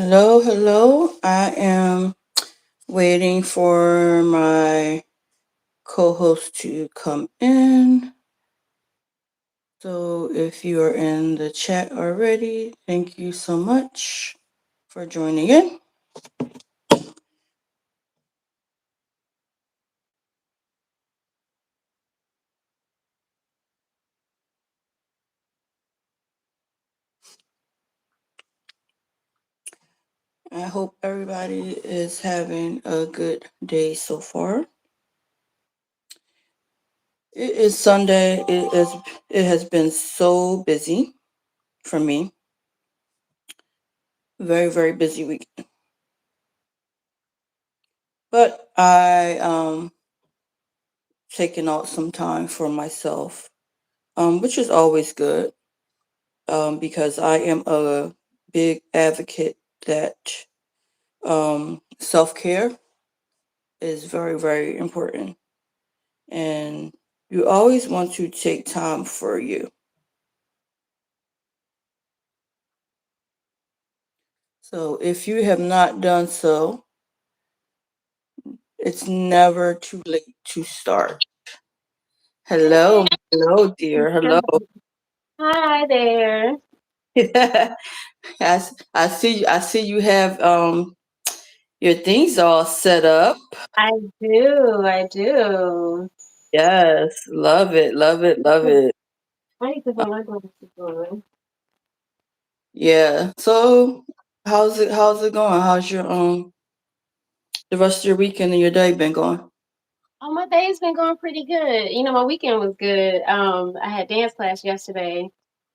Hello, hello. I am waiting for my co host to come in. So if you are in the chat already, thank you so much for joining in. I hope everybody is having a good day so far. It is Sunday. It has been so busy for me. Very, very busy week. But I taken out some time for myself, which is always good, because I am a big advocate that self care is very, very important. And you always want to take time for you. So if you have not done so, it's never too late to start. Hey. Hello, hello, dear. Hello. Hi there. I see you. I see you have your things all set up. I do. I do. Yes, love it, love it, love it. I need to Uh, put my glasses on. yeah. So, how's it going? How's your the rest of your weekend and your day been going? Oh, my day's been going pretty good. My weekend was good. I had dance class yesterday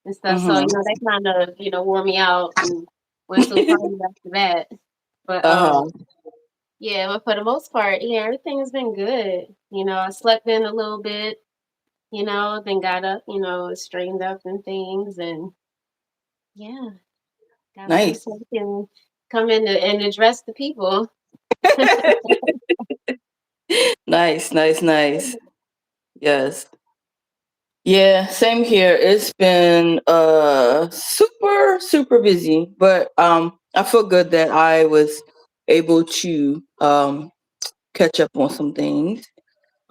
and stuff, so Mm-hmm. that kind of wore me out and went to a party after that. But Uh-huh. yeah, but for the most part, yeah, everything has been good. I slept in a little bit. Then got up, straightened up and things, and yeah. Got ready Nice. so we can come in and address the people. Nice, nice, nice. Yes. Yeah, same here. It's been super super busy, but I feel good that I was able to catch up on some things.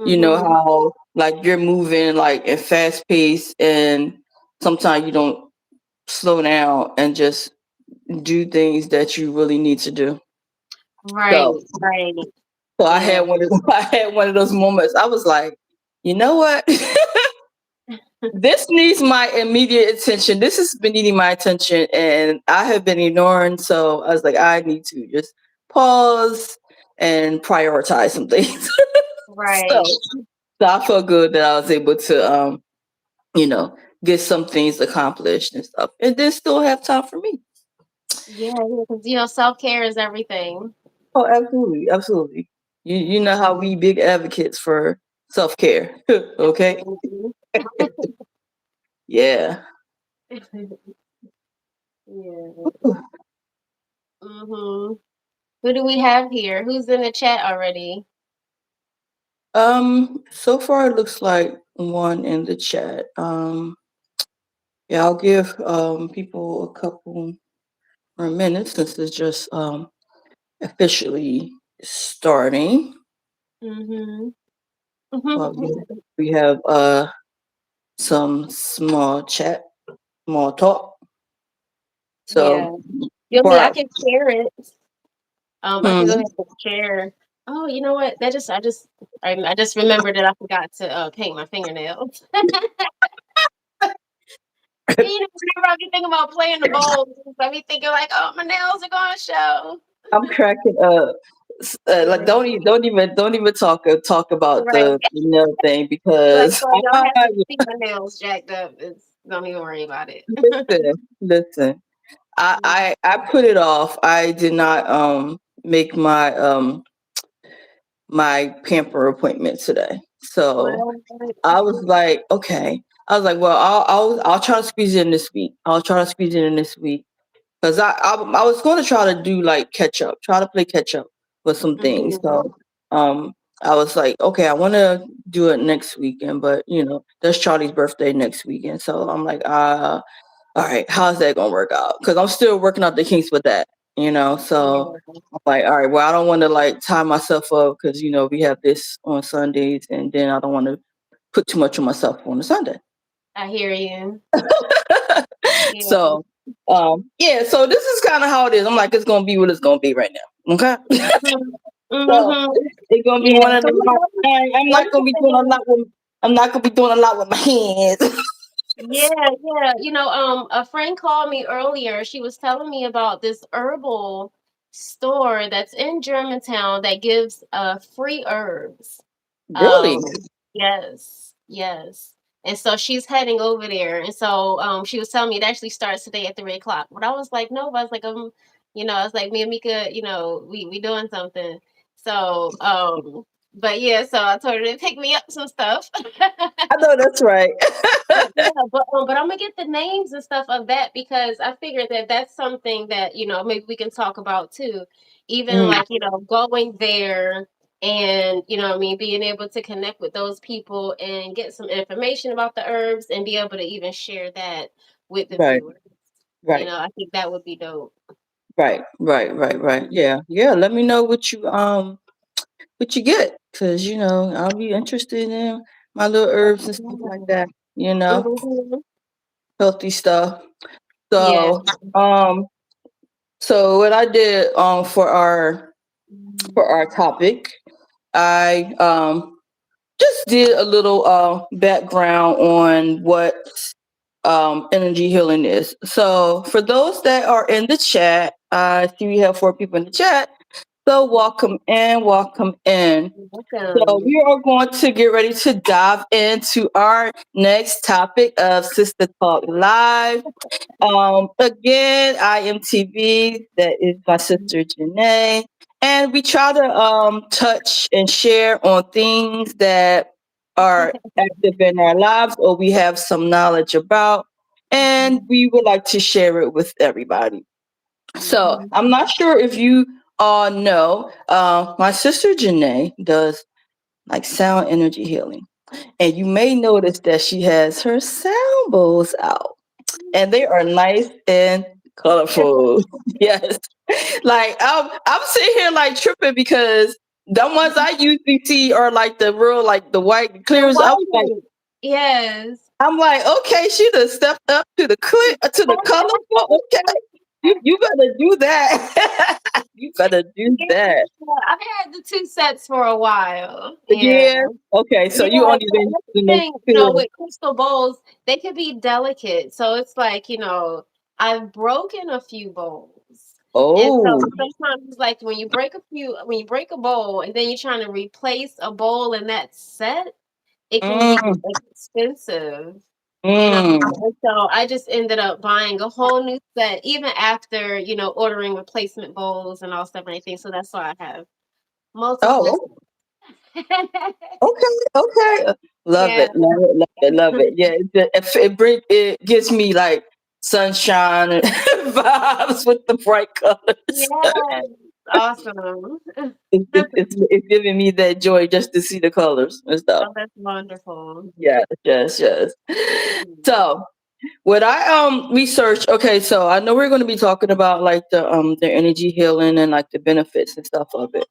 You know Mhm. how like you're moving like at fast pace, and sometimes you don't slow down and just do things that you really need to do. Right, So right. so I Yeah. had one of I had one of those moments. I was like, you know what? This needs my immediate attention. This has been needing my attention, and I have been ignoring. So I was like, I need to just pause and prioritize some things. so, Right. so I felt good that I was able to, you know, get some things accomplished and stuff, and then still have time for me. Yeah, because self-care is everything. Oh, absolutely, absolutely. You know how we big advocates for self care. Okay. Mhm. Yeah. Yeah. Mhm. Who do we have here? Who's in the chat already? So far it looks like one in the chat. Yeah, I'll give people a couple more minutes since it's just officially starting. Mhm. Uh, we we have some small talk. Yeah. So Yumi, before I I can share it. I can go hmm, ahead and share. Oh, you know what? I just remembered that I forgot to paint my fingernails. Whenever I be thinking about playing the bowls, I be thinking like, oh, my nails are gonna show. I'm cracking up. Like Yeah. don't even talk about Right. the nail thing Like, because so y'all have to see my nails jacked up. Don't even worry about it. listen. I put it off. I did not make my pamper appointment today. So What? I was like, okay. I was like, well, I'll try to squeeze it in this week. I'll try to squeeze it in this week because I was going to try to do like catch up, try to play catch up with some things. Mhm. So I was like, okay, I want to do it next weekend, but that's Charlie's birthday next weekend. So I'm like, all right, how's that gonna work out? Because I'm still working out the kinks with that. So Yeah. I'm like, all right, well, I don't want to like tie myself up because we have this on Sundays, and then I don't want to put too much on myself on a Sunday. I hear you. Yeah. So, yeah, so this is kind of how it is. I'm like, it's gonna be what it's gonna be right now. Okay, Mhm. so Mhm. it's gonna be Yeah. one of So them. I'm what not is gonna be doing a it? lot with. I'm not gonna be doing a lot with my hands. Yeah, yeah. A friend called me earlier. She was telling me about this herbal store that's in Germantown that gives free herbs. Really? Um, yes, yes. And so she's heading over there. And so she was telling me it actually starts today at 3 o'clock. But I was like, no, I was like, I was like, me and Mika, we doing something. So but yeah, so I told her to pick me up some stuff. I know that's right. But I'm gonna get the names and stuff of that because I figured that that's something that maybe we can talk about too. Even Mm, like going there and what I mean being able to connect with those people and get some information about the herbs and be able to even share that with the right, viewers. right, I think that would be dope. right. Yeah, yeah. Let me know what you get, because I'll be interested in my little herbs and stuff like that. You know, Mhm. healthy stuff. Yeah. So, um, so what I did for our topic, I just did a little background on what energy healing is. So for those that are in the chat, I see we have 4 people in the chat. So welcome in, welcome in. So Welcome. we are going to get ready to dive into our next topic of Sister Talk Live. Again, I am TV. That is my sister Janae, and we try to touch and share on things that are active in our lives or we have some knowledge about, and we would like to share it with everybody. So Mhm. I'm not sure if you all know, my sister Janae does like sound energy healing, and you may notice that she has her sound bowls out and they are nice and colorful. Yes. Like I'm sitting here like tripping because the ones I usually see are like the real like the white The clears. white. Yes. I'm like, okay, she done stepped up to the clear to the color. Well, okay. You better do that. You better do Yeah, that. I've had the 2 sets for a while. Yeah. Yeah. Okay. So Yeah, you only so been that's the using those thing, two. with crystal bowls, they could be delicate. So it's like, I've broken a few bowls. And so Oh. sometimes it's like when you break a bowl and then you're trying to replace a bowl in that set, it can be Mm, expensive. mm. And so I just ended up buying a whole new set, even after, ordering replacement bowls and all stuff and everything. So that's why I have multiple. Oh, okay, okay. Love Yeah. it, love it, love it, love it. Yeah, it gives me like sunshine and vibes with the bright colors. Yes. Awesome. It's giving me that joy just to see the colors and stuff. Oh, that's wonderful. Yes, yes, yes. Mhm. So what I researched, okay, so I know we're going to be talking about like the energy healing and like the benefits and stuff of it,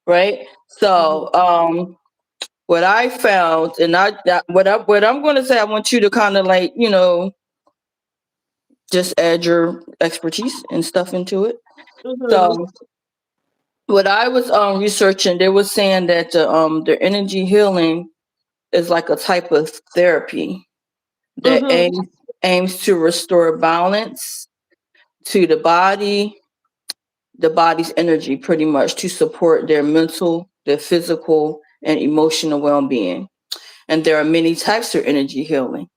right? Mhm. So what I found, and what I'm going to say, I want you to kind of like just add your expertise and stuff into it. Mhm. So what I was researching, they were saying that the energy healing is like a type of therapy that Mhm. aims to restore balance to the body's energy, pretty much to support their mental, their physical, and emotional well-being. And there are many types of energy healing.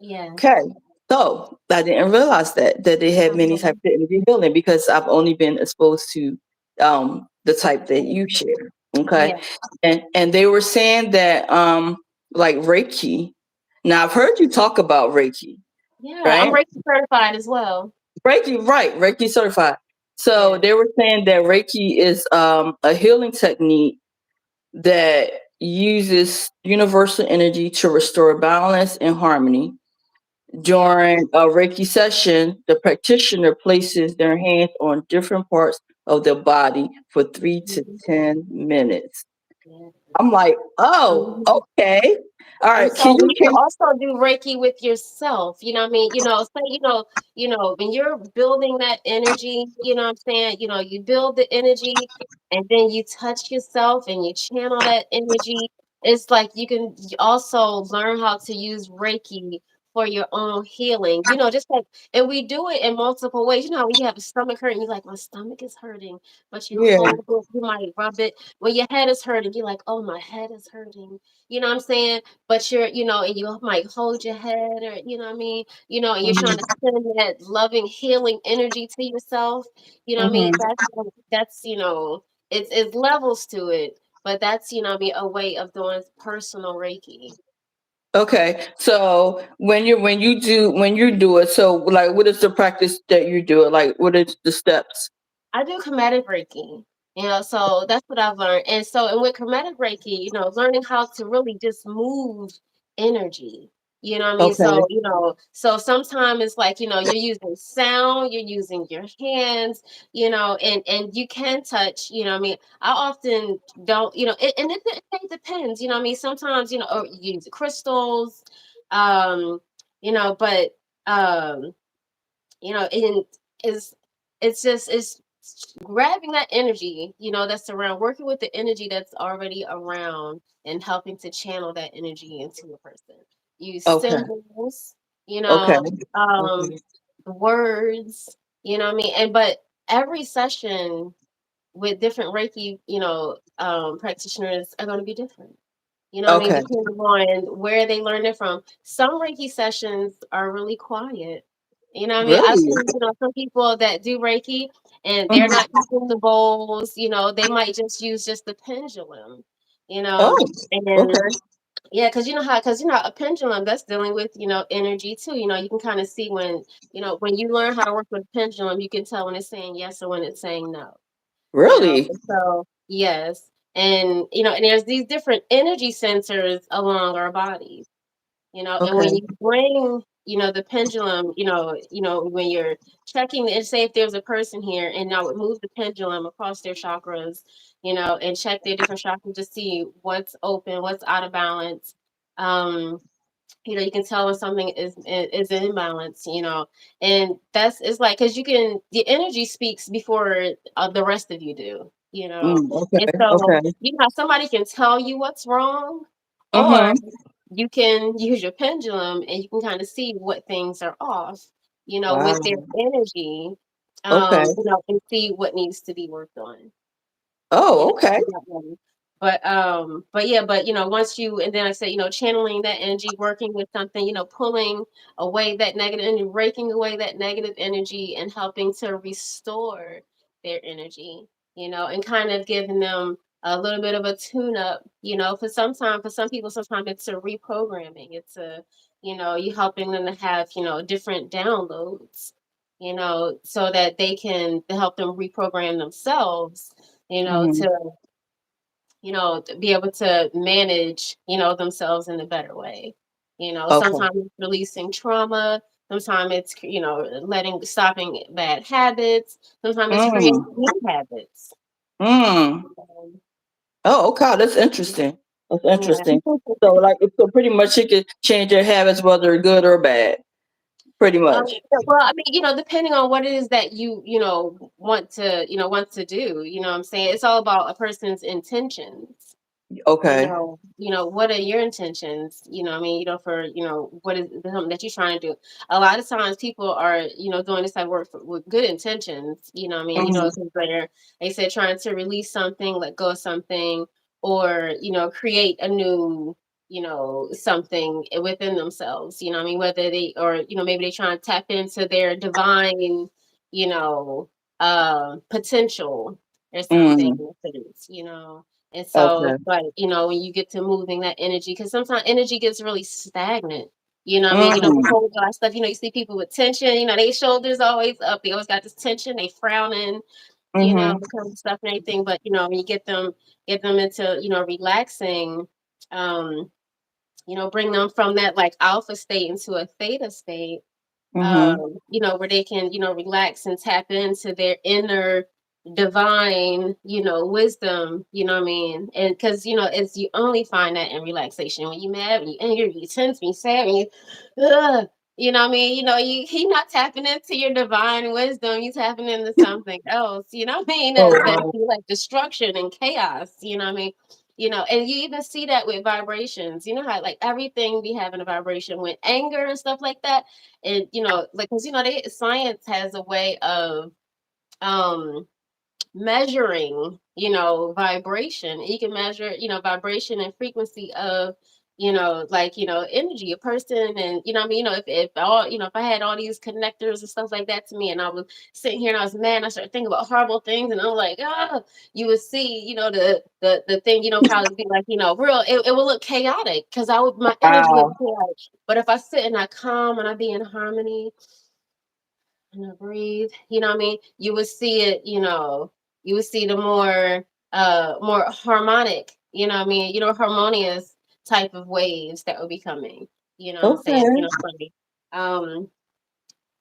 Okay. Yes. So I didn't realize that they had many types Mhm. of energy healing because I've only been exposed to the type that you share. Okay. Yeah. And they were saying that like Reiki. Now I've heard you talk about Reiki, Yeah. I'm right? Reiki certified as well. Reiki, right, Reiki certified. So Yeah. they were saying that Reiki is a healing technique that uses universal energy to restore balance and harmony During a Reiki session, the practitioner places their hands on different parts of the body for 3 to 10 minutes. Yeah. I'm like, oh, Mhm. okay. All And right. so you can also do Reiki with yourself. You know what I mean? Say, when you're building that energy, you know what I'm saying? You build the energy and then you touch yourself and you channel that energy. It's like you can also learn how to use Reiki for your own healing. Just like, and we do it in multiple ways. You know, how when you have a stomach hurt and you're like, my stomach is hurting, but you Yeah. hold it, you might rub it. When your head is hurting, you're like, oh, my head is hurting. You know what I'm saying? But and you might hold your head, or you know what I mean, and you're trying to Hmm. send that loving, healing energy to yourself. You know what I mean? Hmm. That's it's levels to it, but that's what I mean, a way of doing personal Reiki. Okay. So when you do it, so like, what is the practice that you do it? Like, what is the steps? I do chromatic Reiki. So that's what I've learned. And with chromatic Reiki, learning how to really just move energy. You know what I mean? Okay. So sometimes it's like, you're using sound, you're using your hands, and you can touch, what I mean? I often don't, it depends, you know what I mean? Sometimes, or you use crystals, um, but um and is it's grabbing that energy, that's around, working with the energy that's already around and helping to channel that energy into a person. Use Okay. symbols, you Okay. know, um, Okay. words, you know what I mean? But every session with different Reiki, practitioners are going to be different. You know what I mean? Okay. Depending on where they learned it from. Some Reiki sessions are really quiet. You know what I mean? I've Really? seen, some people that do Reiki and they're Hmm. not using the bowls, they might just use just the pendulum, you Oh. know, and Okay. yeah, because a pendulum that's dealing with, energy too. You can kind of see when you learn how to work with a pendulum, you can tell when it's saying yes or when it's saying no. Really? So yes. And there's these different energy sensors along our bodies, and Okay. when you bring, the pendulum, when you're checking, and say if there's a person here, and I would move the pendulum across their chakras, and check their different chakras to see what's open, what's out of balance. Um, you can tell when something is in imbalance, and it's like, because the energy speaks before the rest of you do, Okay. and so Okay. somebody can tell you what's wrong, or Mm-hmm. you can use your pendulum and you can kind of see what things are off, Wow. with their energy, Okay. and see what needs to be worked on. Oh, Yeah, okay. that one. But yeah, but once you, and then I said, channeling that energy, working with something, pulling away that negative energy, breaking away that negative energy, and helping to restore their energy, and kind of giving them a little bit of a tune up, for some people, sometimes it's a reprogramming. It's you helping them to have, different downloads, so that they can to help them reprogram themselves, Mm-hmm. to to be able to manage, themselves in a better way. Okay. Sometimes it's releasing trauma, sometimes it's, stopping bad habits, sometimes it's creating Mm. new habits. Mm. Um, Oh, okay. That's interesting. That's yeah. interesting. So, like, so pretty much you could change your habits, whether good or bad. Pretty much. Well, I mean, depending on what it is that want to do, what I'm saying, it's all about a person's intentions. Okay. What are your intentions? I mean, for, what is something that you're trying to do. A lot of times people are, doing this type of work with good intentions, I mean, Mm-hmm. 'cause they said trying to release something, let go of something, or, create a new, something within themselves, I mean, whether they, or, maybe they trying to tap into their divine, you know, potential or something, Mm. and so, Okay. but when you get to moving that energy, because sometimes energy gets really stagnant. I mean, with Mm. whole lot of stuff, you see people with tension, their shoulders always up, they always got this tension, they frowning, Mm-hmm. because of stuff and everything. But when you get them into, relaxing, um, bring them from that like alpha state into a theta state, Mhm. where they can, relax and tap into their inner divine, wisdom, you know what I mean? And because, it's you only find that in relaxation. When you mad, when you angry, you tense, when you sad, when you, ugh, you know what I mean? He not tapping into your divine wisdom. You tapping into something else, you know what I mean? Oh That wow. be like destruction and chaos, you know what I mean? And you even see that with vibrations. You know how like everything be having a vibration with anger and stuff like that. And like, because science has a way of um measuring, vibration. You can measure, vibration and frequency of, like, energy, a person. And, I mean, if all, if I had all these connectors and stuff like that to me, and I was sitting here and I was mad, and I started thinking about horrible things, and I'm like, you would see, the thing, probably be like, real, it would look chaotic because my energy would Wow. be chaotic. But if I sit and I calm and I be in harmony, and I breathe, you know what I mean? You would see it, you would see the more harmonic, you know what I mean, harmonious type of waves that would be coming. You know what I'm saying? Okay. Funny. Um,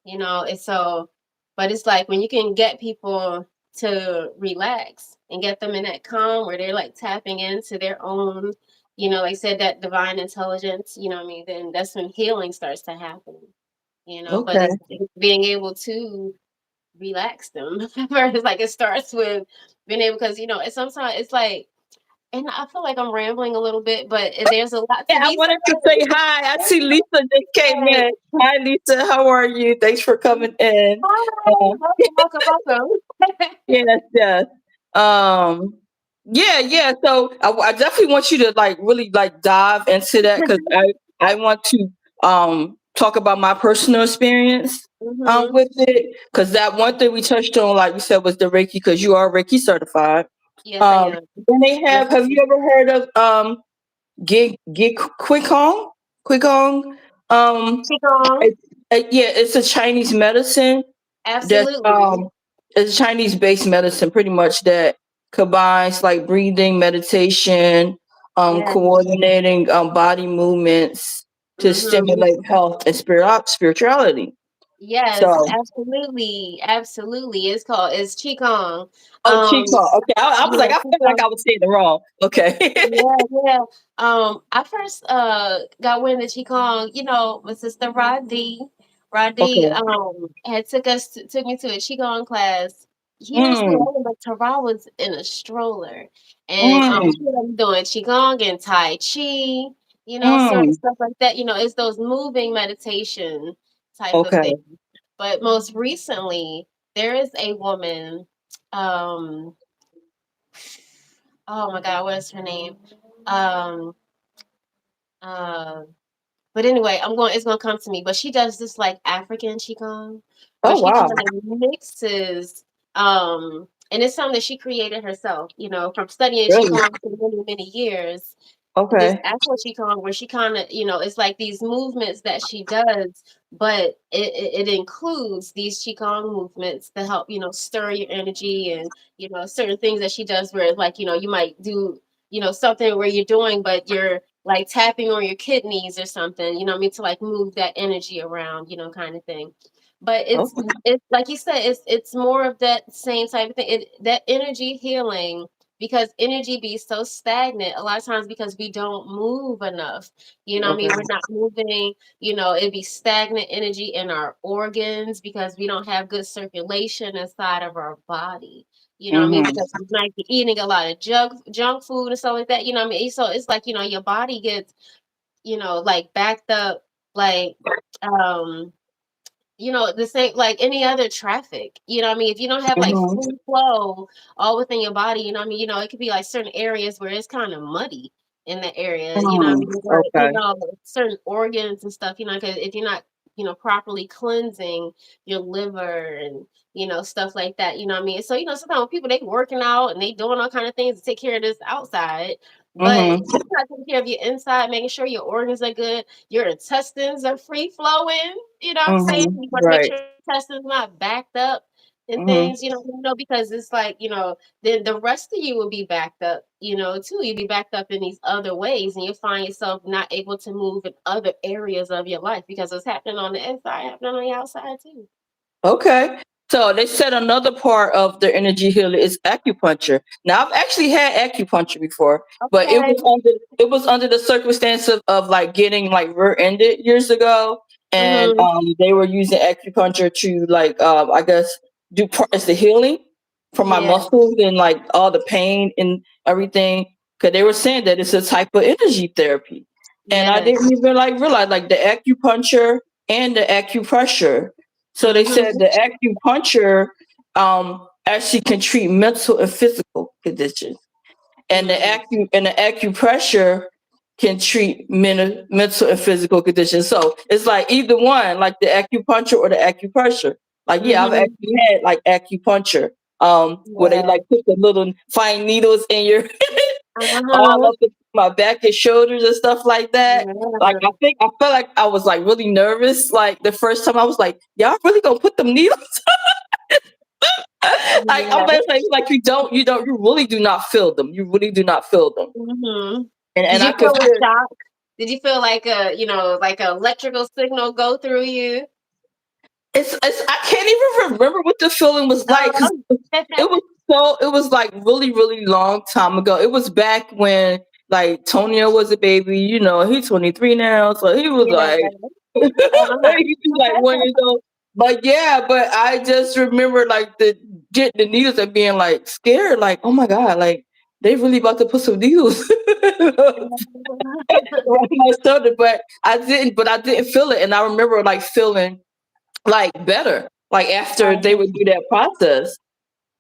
it's so, but it's like when you can get people to relax and get them in that calm where they're like tapping into their own, like I said, that divine intelligence, you know what I mean? Then that's when healing starts to happen. But Okay. it's being able to relax them. First, like it starts with being able, because it's sometimes it's like, and I feel like I'm rambling a little bit, but there's a lot Yeah, to I be wanted to say hi. I see Lisa just came said. in. Hi, Lisa. How are you? Thanks for coming in. Hi, Uh, welcome. yes, yes. Um, yeah, yeah. So I definitely want you to like really like dive into that because I want to talk about my personal experience Hmm. with it because that one thing we touched on, like we said, was the Reiki because you are Reiki certified. Yes, I Um, am. then they Yes, have you ever heard of Gig Quikong? Quikong? Um, qigong. yeah, it's a Chinese medicine that's Absolutely. it's a Chinese based medicine pretty much that combines like breathing, meditation, Yes. coordinating body movements to Hmm. stimulate health and spirituality. Yes, So absolutely, absolutely. It's qigong. oh Um, Qigong. Okay. I was like, yeah, I feel like qigong. I was saying it wrong. Okay. Yeah, yeah. I first got wind of Qigong, my sister Radi. Radi Okay. had took me to a Qigong class years ago, Mm, but Tara was in a stroller. And she mm, was doing Qigong and Tai Chi, certain mm. stuff like that. It's those moving meditation type of Okay. things. But most recently, there is a woman, um, oh my God, what is her name? Um, uh, but anyway, it's gonna come to me. But she does this like African Qigong where Oh she kind wow. of mixes, and it's something that she created herself, from studying Really? Qigong for many, many years. This Okay. Afro Qigong where she kind of, it's like these movements that she does, but it includes these Qigong movements to help, stir your energy, and, certain things that she does where it's like, you might do, something where you're doing, but you're like tapping on your kidneys or something, you know what I mean, to like move that energy around, kind of thing. But Okay. it's like you said, it's more of that same type of thing. That energy healing, because energy be so stagnant a lot of times because we don't move enough. You know what I Okay. mean? We're not moving, it'd be stagnant energy in our organs because we don't have good circulation inside of our body. You know what I mean? Mhm. Because we might be eating a lot of junk food and stuff like that. You know what I mean? So it's like, your body gets, like backed up, like um the same like any other traffic. You know what I mean? If you don't have like Mhm. free flow all within your body, you know what I mean? It could be like certain areas where it's kind of muddy in the area, you know what I Mm. mean? Or, Okay. certain organs and stuff, 'cause if you're not, properly cleansing your liver and, stuff like that, you know what I mean? So, sometimes people they working out and they doing all kind of things to take care of this outside. But Mhm. you gotta take care of your inside, making sure your organs are good, your intestines are free flowing, you know what I'm saying? Mhm. You want to make Right. sure your intestines not backed up. and Mhm. things, because it's like, then the rest of you will be backed up, too. You'll be backed up in these other ways, and you'll find yourself not able to move in other areas of your life because what's happening on the inside happening on the outside too. Okay. So they said another part of the energy healer is acupuncture. Now I've actually had acupuncture before, but Okay. it was under the circumstance of like getting like rear-ended years ago, and Mhm. they were using acupuncture to like I guess do parts the healing for my Yeah. muscles and like all the pain and everything. Because they were saying that it's a type of energy therapy, and I Yes. didn't even like realize like the acupuncture and the acupressure. So they said Mhm. the acupuncture actually can treat mental and physical conditions, and Mm. the acupressure can treat mental and physical conditions. So it's like either one, like the acupuncture or the acupressure. Like yeah, I've Mhm. actually had like acupuncture, where they Yeah. like put the little fine needles in your all Uh-huh. up in my back and shoulders and stuff like that. Like Yeah. I felt like I was like really nervous. Like the first time I was like, y'all really gonna put them needles? I'm Yeah. like you really do not feel them. You really do not feel them. Mhm. Did And you I could feel a feel shock? Did you feel like like a electrical signal go through you? it's I can't even remember what the feeling was like because Oh. it was like really really long time ago. It was back when like Tonio was a baby. He's 23 now, so he was Yeah. like Uh-huh. he was like 1 year old. But yeah, but I just remember like the needles and being like scared, like oh my god, like they really about to put some needles right in my shoulder. But I didn't feel it, and I remember like feeling like better like after they would do that process.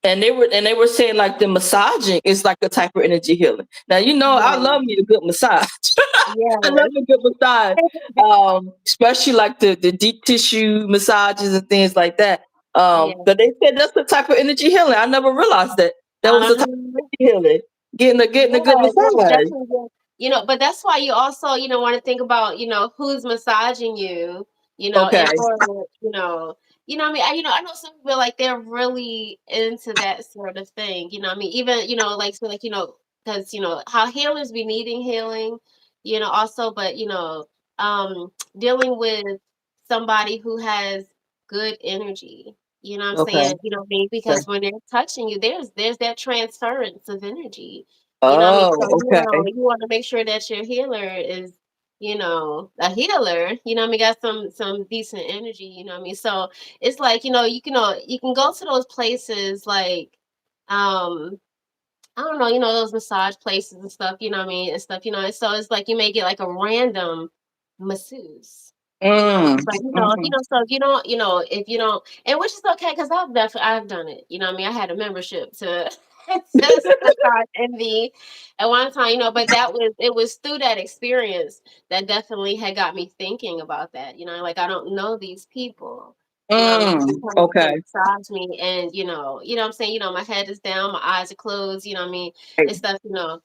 And they were saying like the massaging is like a type of energy healing. Now I Yeah. love me a good massage. I love Yes. a good massage, especially like the deep tissue massages and things like that. Yeah. But they said that's the type of energy healing. I never realized that was the type of Uh-huh. energy healing. Getting a good Yeah, massage. definitely. Yeah. But that's why you also, want to think about, who's massaging you, Okay. and for, what I mean, I know some people like they're really into that sort of thing, what I mean, even, like, so like, because, how healers be needing healing, also, but, dealing with somebody who has good energy, what I'm Okay. saying, what I mean, Okay. because when they're touching you, there's that transference of energy. What I mean? Oh, So okay. you want to make sure that your healer is, a healer, what I mean, got some decent energy, what I mean? So it's like, you can go to those places like I don't know, those massage places and stuff, what I mean, and stuff, and so it's like you may get like a random masseuse. Mm, But mhm. so if you don't, and which is okay because I've done it. What I mean, I had a membership to to massage envy at one time, but it was through that experience that definitely had got me thinking about that. Like I don't know these people. Mm, To come in okay. and massage me, and what I'm saying. My head is down, my eyes are closed. What I mean, Right. and stuff. What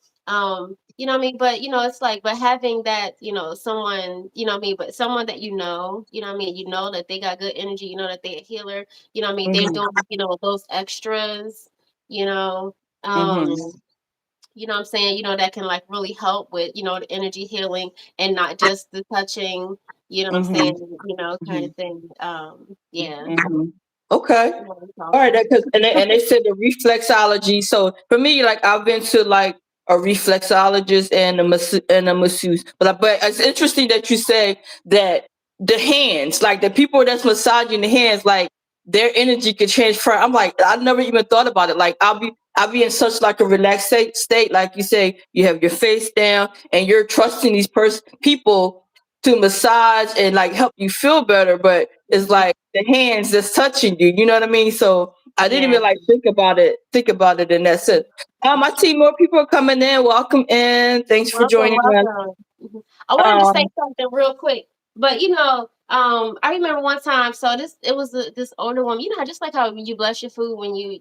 I mean, but it's like, but having that, someone, what I mean, but someone that what I mean, that they got good energy, that they're a healer, what I mean, they're Mhm, doing, those extras, you know, mhm, um, what I'm saying, that can like really help with, the energy healing and not just the touching, what I'm mhm, saying, kind mhm, of thing. Yeah. mhm. Okay. It's All right, awesome. and they said the reflexology. So for me, like I've been to like a reflexologist and a masseuse, but it's interesting that you say that the hands, like the people that's massaging the hands, like their energy could transfer. I'm like, I never even thought about it. Like I'll be in such like a relaxed state, like you say, you have your face down and you're trusting these people to massage and like help you feel better, but it's Mhm. like the hands that's touching you. You know what I mean? So I didn't Yeah. even like think about it in that sense. I see more people are coming in. Welcome in. Thanks for Welcome, joining us. welcome. I wanted to say Um, something real quick, but I remember one time. So it was this older woman. Just like how you bless your food when you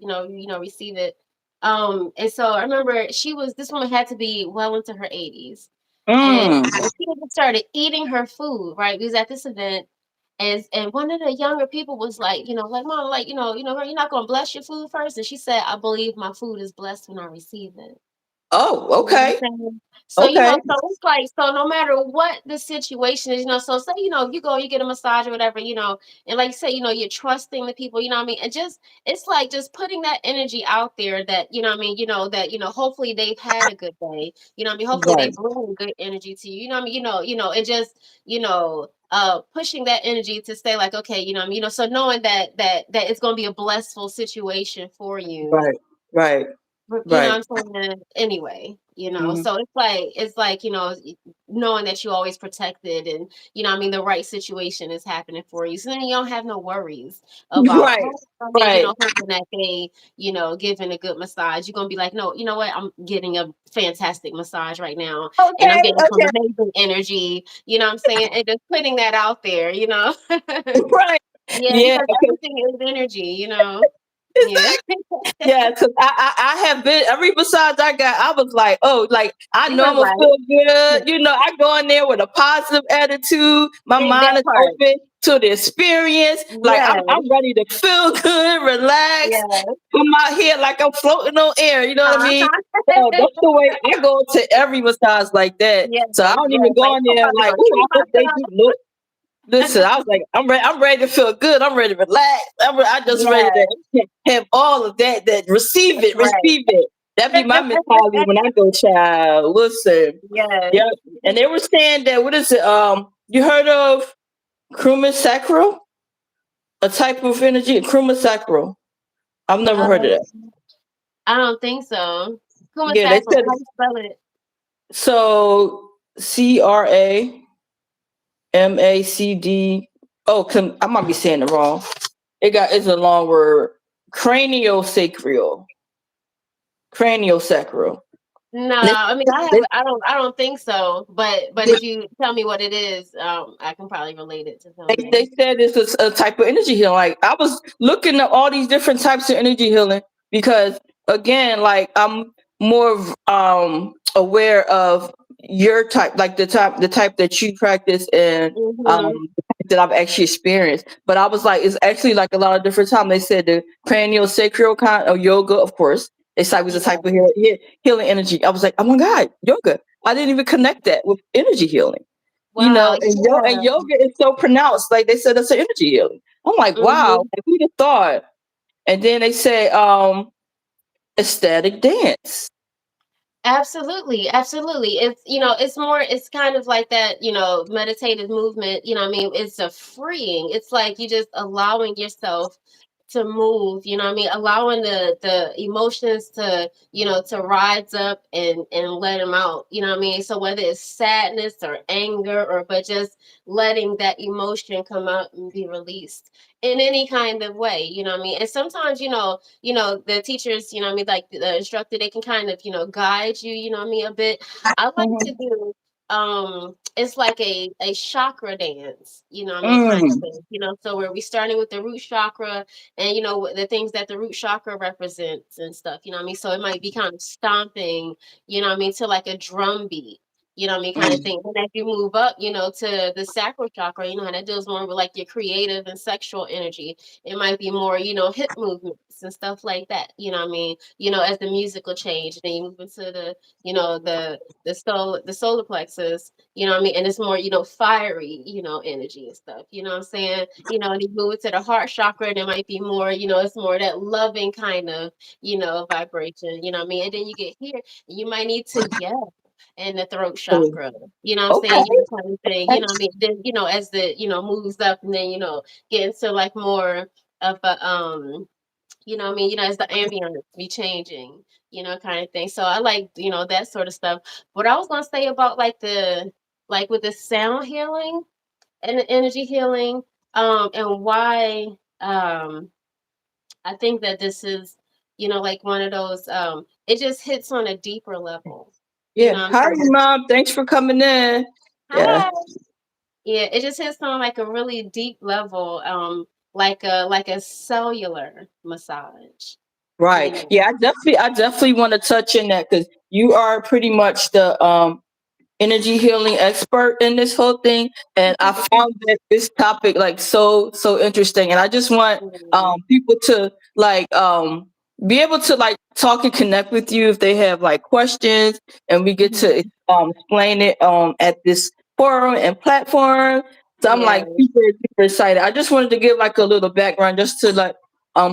receive it. And so I remember this woman had to be well into her 80s, and mm, she just started eating her food. Right, we was at this event, And one of the younger people was like, like, Mom, like, you're not gonna bless your food first. And she said, I believe my food is blessed when I receive it. Oh, You know what okay. I'm saying? So, Okay. so it's like, so no matter what the situation is, so say, you go, you get a massage or whatever, and like you say, you're trusting the people, you know what I mean? And just, it's like just putting that energy out there that, you know what I mean, that, hopefully they've had a good day, you know what I mean? Hopefully they Right. bring good energy to you, you know what I mean? And just, pushing that energy to stay like, okay, you know what I mean? So knowing that it's going to be a blissful situation for you, Right. Right. you know Right. what I'm saying? Anyway, Mhm. so it's like, knowing that you always protected and, what I mean, the right situation is happening for you. So then you don't have no worries about, Right. I mean, Right. hoping that they, giving a good massage. You're gonna be like, no, you know what? I'm getting a fantastic massage right now and I'm Okay. getting some Okay. amazing energy, you know what I'm saying? And just putting that out there. Right. Yeah, Yeah. because Okay. everything is energy. Yeah. Yeah, because I have been every massage I got, I was like, oh, like I You know were I'm gonna like, feel good. I go in there with a positive attitude. My mind that is part. open to the experience. Like I'm Yes, ready to feel good, relax. yes. I'm out here like I'm floating on air. You know what I mean? So Uh-huh. that's the way I go to every massage like that. Yes, So I don't yes. even go Like, in come there on like, now, oh, check I hope they do. Look, listen, I was like, I'm ready to feel good. I'm ready to relax. I just ready Yes, to have all of that. That that's receive it. That be my mentality when I go, child. Listen, yes. yeah. And they were saying that what is it? You heard of Kruma sacral? A type of energy, Kruma sacral. I've never heard of Um, that. I don't think so. Kuma Yeah, they Sacral, said how do you spell it? so. CRAMACD. Oh, I might be saying it wrong. It's a long word. Cranial sacral. Cranial sacral. No, They, I mean, they, I don't think so. But if you tell me what it is, I can probably relate it to they something. said it's a type of energy healing. Like I was looking at all these different types of energy healing because again, like I'm more aware of your type, like the type that you practice and Mm-hmm. the type that I've actually experienced. But I was like, it's actually like a lot of different times. They said the cranial sacral kind of yoga, of course. It's like was a type of Yeah. healing energy. I was like, oh my god, yoga. I didn't even connect that with energy healing. Wow. And Yeah. yoga is so pronounced. Like they said, it's an energy healing. I'm like, wow, Mm-hmm. like, who'd have thought? And then they say, ecstatic dance. Absolutely, absolutely. It's more, it's kind of like that, meditative movement, I mean, it's a freeing. It's like you just allowing yourself to move, I mean, allowing the emotions to, to rise up and let them out, I mean? So whether it's sadness or anger or but just letting that emotion come out and be released in any kind of way, I mean? And sometimes, the teachers, I mean, like the instructor, they can kind of, guide you, I mean, a bit. I like to Mhm. do it's like a chakra dance, I mean, kind of Mm. thing, so where we starting with the root chakra and the things that the root chakra represents and stuff, I mean? So it might be kind of stomping, I mean, to like a drum beat. I mean, kind of Mm. thing. And as you move up, to the sacral chakra, and that deals more with like your creative and sexual energy. It might be more, hip movements and stuff like that. I mean, as the musical change, then you move into the solar plexus, what I mean? And it's more, fiery, energy and stuff. You know what I'm saying? And you move it to the heart chakra, and it might be more, it's more that loving kind of, vibration, what I mean? And then you get here, you might need to yell in the throat Mm. chakra, you know what I'm Okay. saying? Kind of thing, what I mean? Then, as the, moves up and then, get into like more of a what I mean, as the ambience be changing, kind of thing. So I like, that sort of stuff. What I was gonna say about like with the sound healing and the energy healing, and why I think that this is, like one of those it just hits on a deeper level. You Yeah. know what I'm Hi, saying? mom. Thanks for coming in. Yeah. Hi. Yeah, it just hits on like a really deep level, like a cellular massage, you Right. know. Yeah. I definitely want to touch in that because you are pretty much the energy healing expert in this whole thing, and I found that this topic like so interesting, and I just want Yeah. people to like be able to like talk and connect with you if they have like questions, and we get to Mhm. explain it at this forum and platform. So I'm like Yes. super excited. I just wanted to give like a little background just to like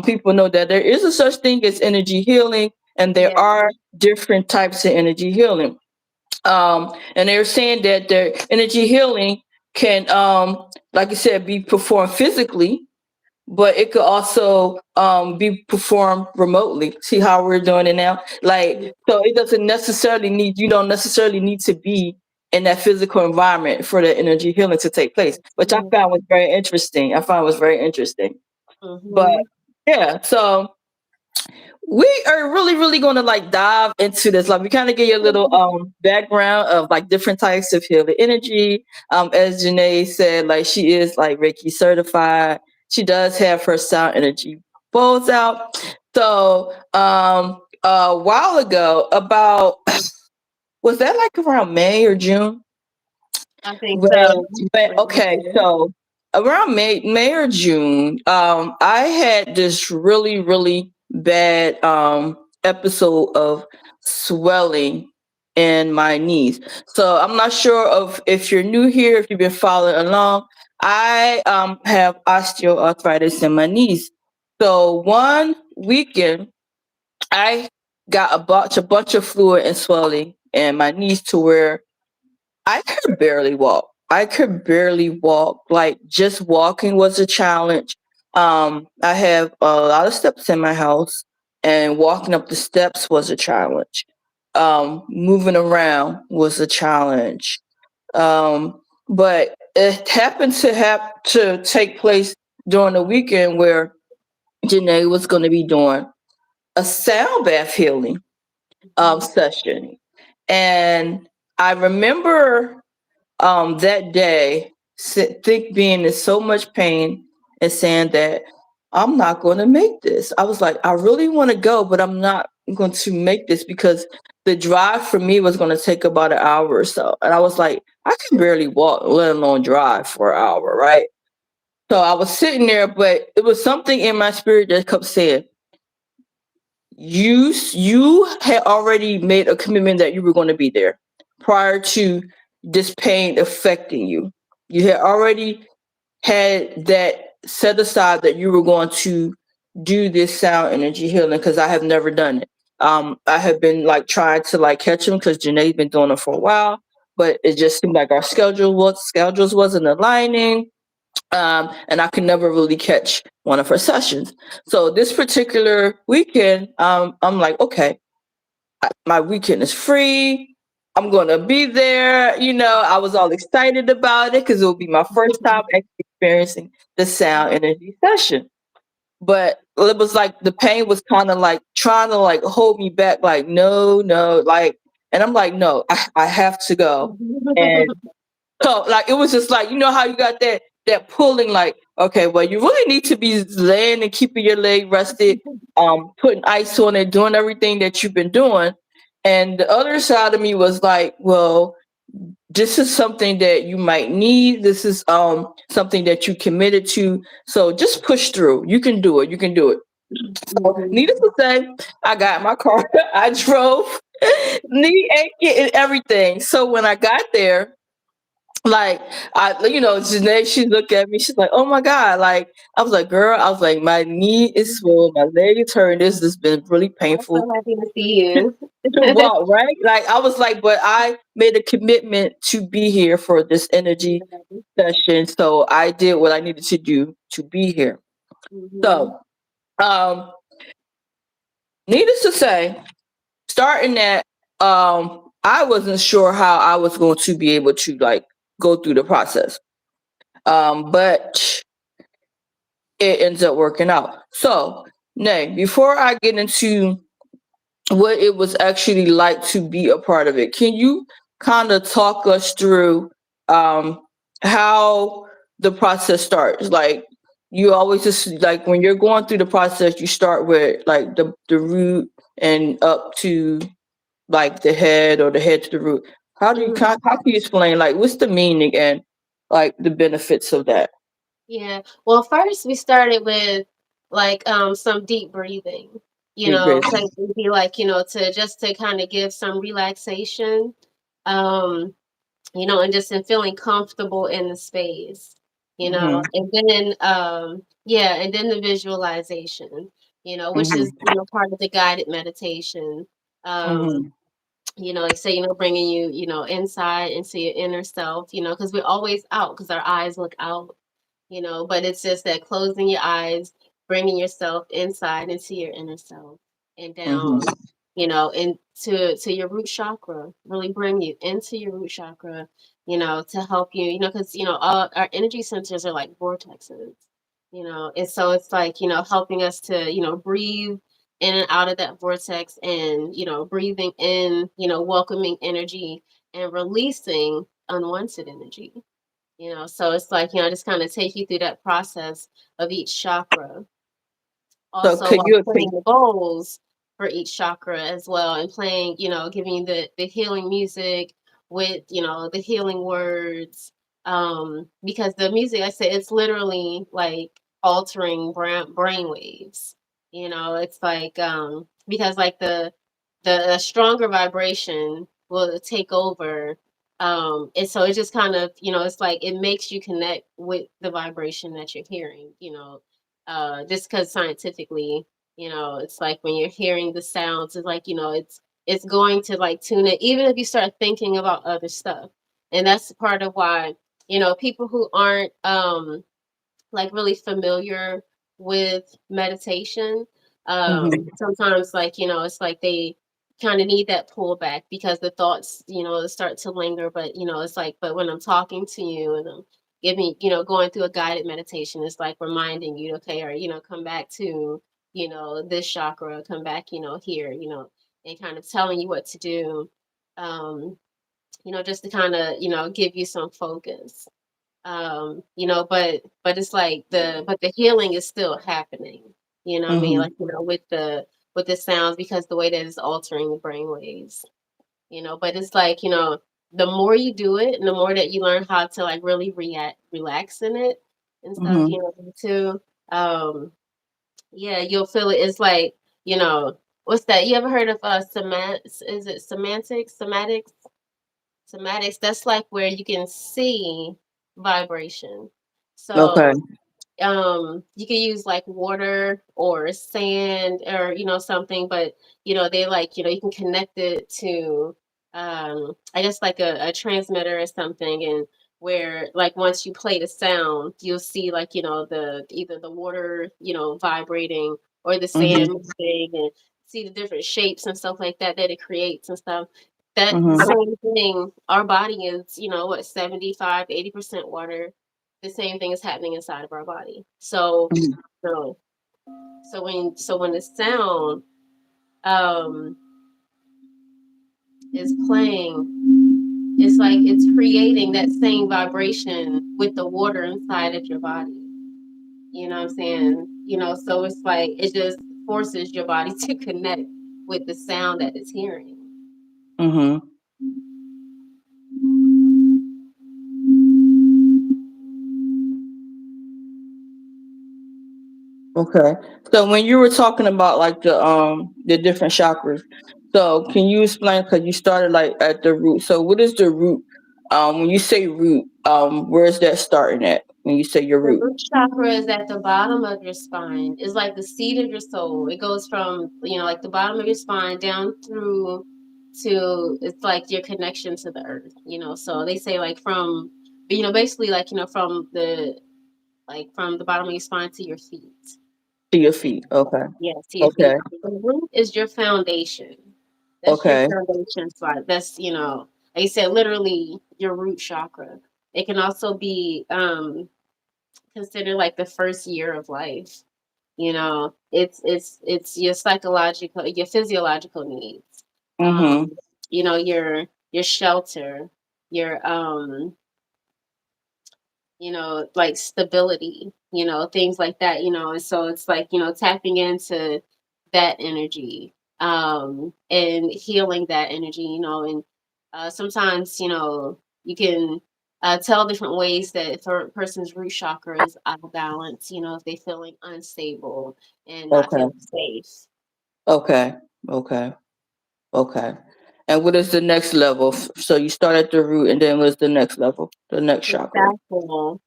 people know that there is a such thing as energy healing, and there Yes. are different types of energy healing. And they're saying that their energy healing can, like I said, be performed physically, but it could also be performed remotely. See how we're doing it now? Like, so it doesn't necessarily need, you don't necessarily need to be in that physical environment for the energy healing to take place, which I found was very interesting. I found was very interesting. But Mm-hmm. yeah, so we are really going to like dive into this. Like we kind of give you a little background of like different types of healing energy. As Janae said, like she is like Reiki certified. She does have her sound energy bowls out. So a while ago, about was that like around May or June? I think When, so. okay, so around May or June, I had this really bad episode of swelling in my knees. So I'm not sure of if you're new here, if you've been following along. I have osteoarthritis in my knees. So one weekend, I got a bunch of fluid and swelling in my knees to where I could barely walk. I could barely walk. Like just walking was a challenge. I have a lot of steps in my house, and walking up the steps was a challenge. Moving around was a challenge. But it happened to have to take place during the weekend where Janae was going to be doing a sound bath healing session, and I remember that day, think being in so much pain and saying that I'm not going to make this. I was like, I really want to go, but I'm not going to make this because the drive for me was going to take about an hour or so. And I was like, I can barely walk, let alone drive for an hour, right? So I was sitting there, but it was something in my spirit that kept saying, you had already made a commitment that you were going to be there prior to this pain affecting you. You had already had that set aside that you were going to do this sound energy healing because I have never done it. I have been like trying to like catch him because Janae's been doing it for a while, but it just seemed like our schedules wasn't aligning, and I could never really catch one of her sessions. So this particular weekend, I'm like, okay, my weekend is free. I'm gonna be there. You know, I was all excited about it because it will be my first time actually experiencing the sound energy session. But it was like the pain was kind of like trying to like hold me back, like no, like, and I'm like, no, I have to go. And so like it was just like you know how you got that pulling like okay well you really need to be laying and keeping your leg rested, putting ice on it, doing everything that you've been doing, and the other side of me was like well this is something that you might need, this is something that you committed to, so just push through, you can do it. So Mhm. needless to say, I got in my car, I drove, knee aching and everything. So when I got there, like Janae, she looked at me, she's like, oh my God. Like I was like, girl, I was like, my knee is swollen, my leg is hurting. This has been really I'm painful so happy to see you. to walk, right? Like I was like, but I made a commitment to be here for this energy session. So I did what I needed to do to be here. Mhm. So um needless to say, starting that, I wasn't sure how I was going to be able to like go through the process. But it ends up working out. So, Nay, before I get into what it was actually like to be a part of it, can you kind of talk us through um, how the process starts? Like, you always just like when you're going through the process, you start with like the root and up to like the head or the head to the root. Mhm. how can you explain like what's the meaning and like the benefits of that? Yeah. Well, first we started with like some deep breathing, Deep so breathing. it would be like, to just to kind of give some relaxation. Um, and just in feeling comfortable in the space, Mhm. and then yeah, and then the visualization, which is, Mhm. part of the guided meditation. Um, Mhm. like say, bringing you, inside into your inner self, because we're always out because our eyes look out, but it's just that closing your eyes, bringing yourself inside into your inner self and Mhm. down, into to your root chakra, really bring you into your root chakra, to help you, because, all our energy centers are like vortexes, and so it's like, helping us to, breathe in and out of that vortex and, breathing in, welcoming energy and releasing unwanted energy. So it's like, just kind of take you through that process of each chakra. So Also, could while you playing the bowls for each chakra as well, and playing, giving you the healing music with, the healing words. Because the music, I said, it's literally like altering brain waves. It's like, because like the stronger vibration will take over. And so it just kind of, it's like it makes you connect with the vibration that you're hearing, just because scientifically, it's like when you're hearing the sounds, it's like, it's going to like tune it, even if you start thinking about other stuff. And that's part of why, people who aren't like really familiar with meditation, mhm. sometimes like, it's like they kind of need that pullback because the thoughts, start to linger. But, it's like, but when I'm talking to you and I'm giving, going through a guided meditation, it's like reminding you, okay, or, come back to, this chakra, come back, here, and kind of telling you what to do. Um, just to kind of, give you some focus. But it's like the healing is still happening, what I mean, Mhm. like, with the sounds, because the way that it's altering the brain waves, but it's like, the more you do it and the more that you learn how to like really relax in it and stuff, Mhm. too. Yeah, you'll feel it. It's like, what's that? You ever heard of is it somatics? That's like where you can see vibration. Okay. So you can use like water or sand or, something, but, they like, you can connect it to I guess like a transmitter or something, and where like once you play the sound, you'll see like, the either the water, vibrating, or the sand Mhm. moving, and see the different shapes and stuff like that that it creates and stuff. That Mhm. same thing, our body is, what, 75, 80% water. The same thing is happening inside of our body. Mhm. So when the sound um is playing, it's like it's creating that same vibration with the water inside of your body. You know what I'm saying? So it's like it just forces your body to connect with the sound that it's hearing. Mhm. Okay. So when you were talking about like the different chakras, so can you explain because you started like at the root. So what is the root? When you say root, where's that starting at when you say your The root? root chakra is at the bottom of your spine. It's like the seat of your soul. It goes from, like the bottom of your spine down through to, it's like your connection to the earth. So they say like from, basically like, from the bottom of your spine to your feet. To your You feet. Okay. Yeah, to your Okay. feet. The root is your foundation. That's your Okay. foundation spot. That's, like I said, literally your root chakra. It can also be considered like the first year of life. It's your psychological, your physiological needs. Mhm. Your shelter, your like stability, things like that, and so it's like, tapping into that energy, and healing that energy, and Sometimes, you can tell different ways that if a person's root chakra is out of balance, if they're feeling unstable and not Okay. feeling safe. Okay. Okay. Okay. And what is the next level? So you start at the root, and then what's the next level? The next chakra.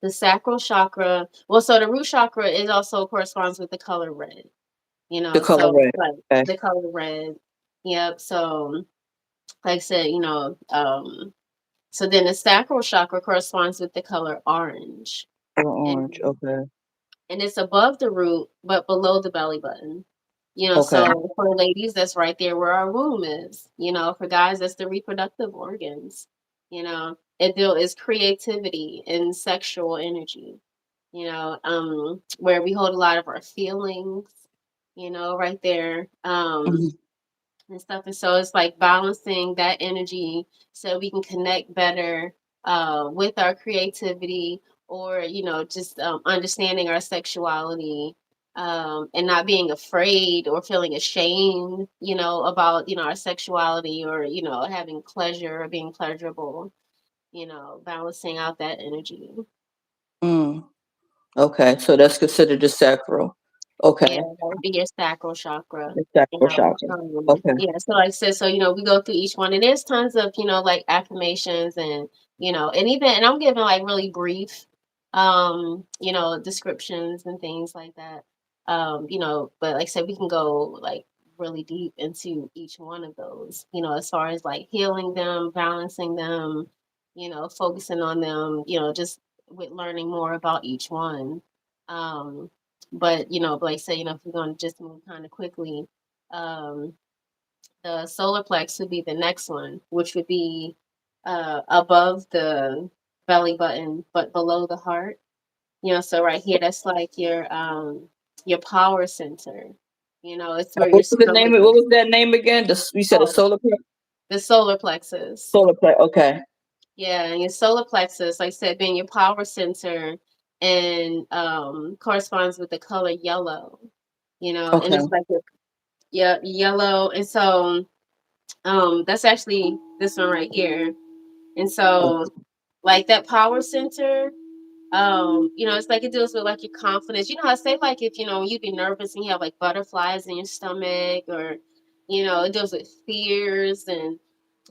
The sacral chakra. Well, so the root chakra is also corresponds with the color red. The color So red. like Okay. the color red. Yep. So like I said, so then the sacral chakra corresponds with the color orange. Color And orange. Okay. and it's above the root but below the belly button. Okay. So for ladies, that's right there where our womb is. For guys, that's the reproductive organs. It deal is creativity and sexual energy. Where we hold a lot of our feelings. Right there. Mhm. And stuff. And so it's like balancing that energy so we can connect better with our creativity, or just understanding our sexuality, and not being afraid or feeling ashamed about our sexuality, or having pleasure or being pleasurable, balancing out that energy. Mm. Okay. So that's considered the sacral. Yeah, Okay. that would be your sacral chakra. The sacral chakra. Okay. Yeah, so like I said, so we go through each one, and there's tons of like affirmations, and and I'm giving like really brief, descriptions and things like that. But like I said, we can go like really deep into each one of those. As far as like healing them, balancing them, focusing on them. Just with learning more about each one. Um, but like say, if we're going to just move kind of quickly, um, the solar plex would be the next one, which would be above the belly button, but below the heart. So right here, that's like your power center. It's where your What was the name? stronger. What was that name again? You said a Oh, solar the solar plexus. solar play. Okay. Yeah, and your solar plexus, like I said, being your power center, and corresponds with the color yellow. And Okay. it's like yeah, yellow. And so that's actually this one right here. And so like that power center, it's like it deals with like your confidence. I say like if you be nervous and you have like butterflies in your stomach, or it deals with fears, and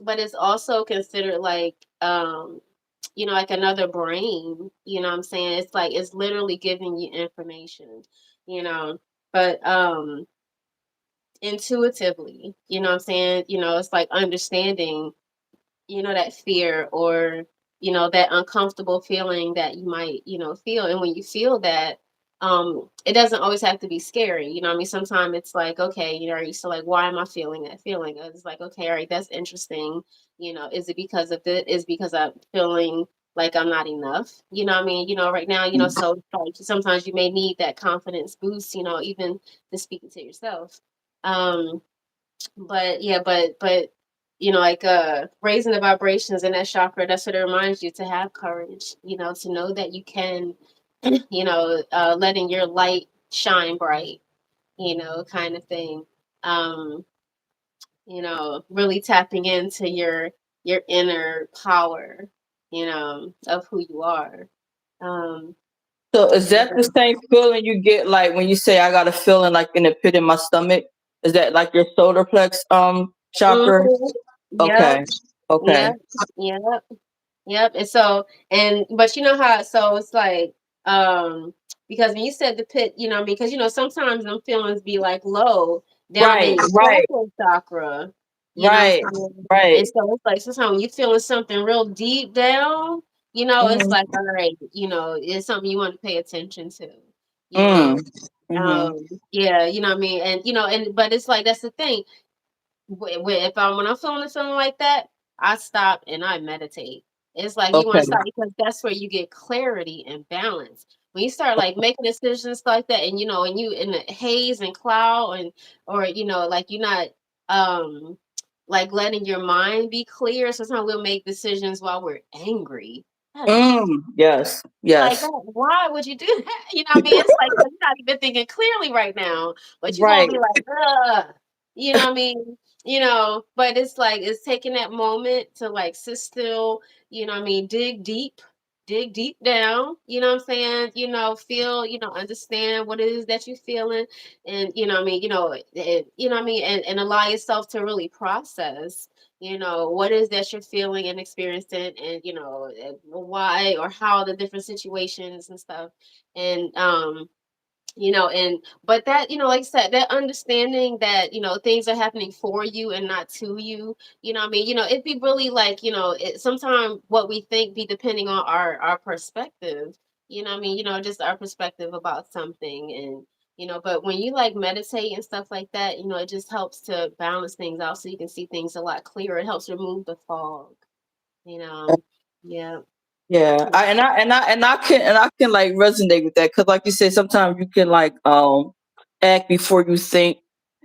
but it's also considered like like another brain. What I'm saying? It's like it's literally giving you information, you know. But intuitively, what I'm saying, it's like understanding, that fear, or that uncomfortable feeling that you might feel. And when you feel that, it doesn't always have to be scary. What I mean, sometimes it's like, okay, are you still like, why am I feeling that feeling? It's like, okay, all right, that's interesting. Is it because of it? Is because I'm feeling like I'm not enough? What I mean, right now, so like sometimes you may need that confidence boost, even to speaking to yourself. um but yeah, but like raising the vibrations in that chakra, that's what it reminds you, to have courage, to know that you can, letting your light shine bright, kind of thing. um really tapping into your inner power, of who you are. um So is yeah. that the same feeling you get like when you say I got a feeling like in the pit in my stomach? Is that like your solar plex chakra? Mhm. Yep. Okay. Okay. Yep. Yep. Yep. And so, but how, so it's like, because when you said the pit, what I mean, because sometimes them feelings be like low down in Right, your right, sacral chakra, what I'm right, saying? right. And so it's like sometimes when you feeling something real deep down, it's Mm-hmm. like, all right, it's something you want to pay attention to, you Mm. know. Mm-hmm. Yeah, what I mean, and but it's like that's the thing. When I'm feeling a feeling like that, I stop and I meditate. It's like you want to Okay. stop, because that's where you get clarity and balance. When you start like making decisions like that, and and you in the haze and cloud, and or like you're not um like letting your mind be clear. Sometimes we'll make decisions while we're angry. That is Mm. Yes. like, Yes. why would you do that? What I mean? It's like, 'cause you're not even thinking clearly right now, but you're gonna Right. be like, ugh. What I mean? but it's like it's taking that moment to like sit still, what I mean, dig deep down, what I'm saying, feel, understand what it is that you're feeling, and what I mean, what I mean, and allow yourself to really process, what is that you're feeling and experiencing, and and why or how the different situations and stuff. And and but that, like I said, that understanding that things are happening for you and not to you, what I mean, it'd be really like, sometimes what we think be depending on our perspective, what I mean, just our perspective about something. And but when you like meditate and stuff like that, it just helps to balance things out so you can see things a lot clearer. It helps remove the fog, you know yeah. Yeah, I can like resonate with that because, like you said, sometimes you can like act before you think,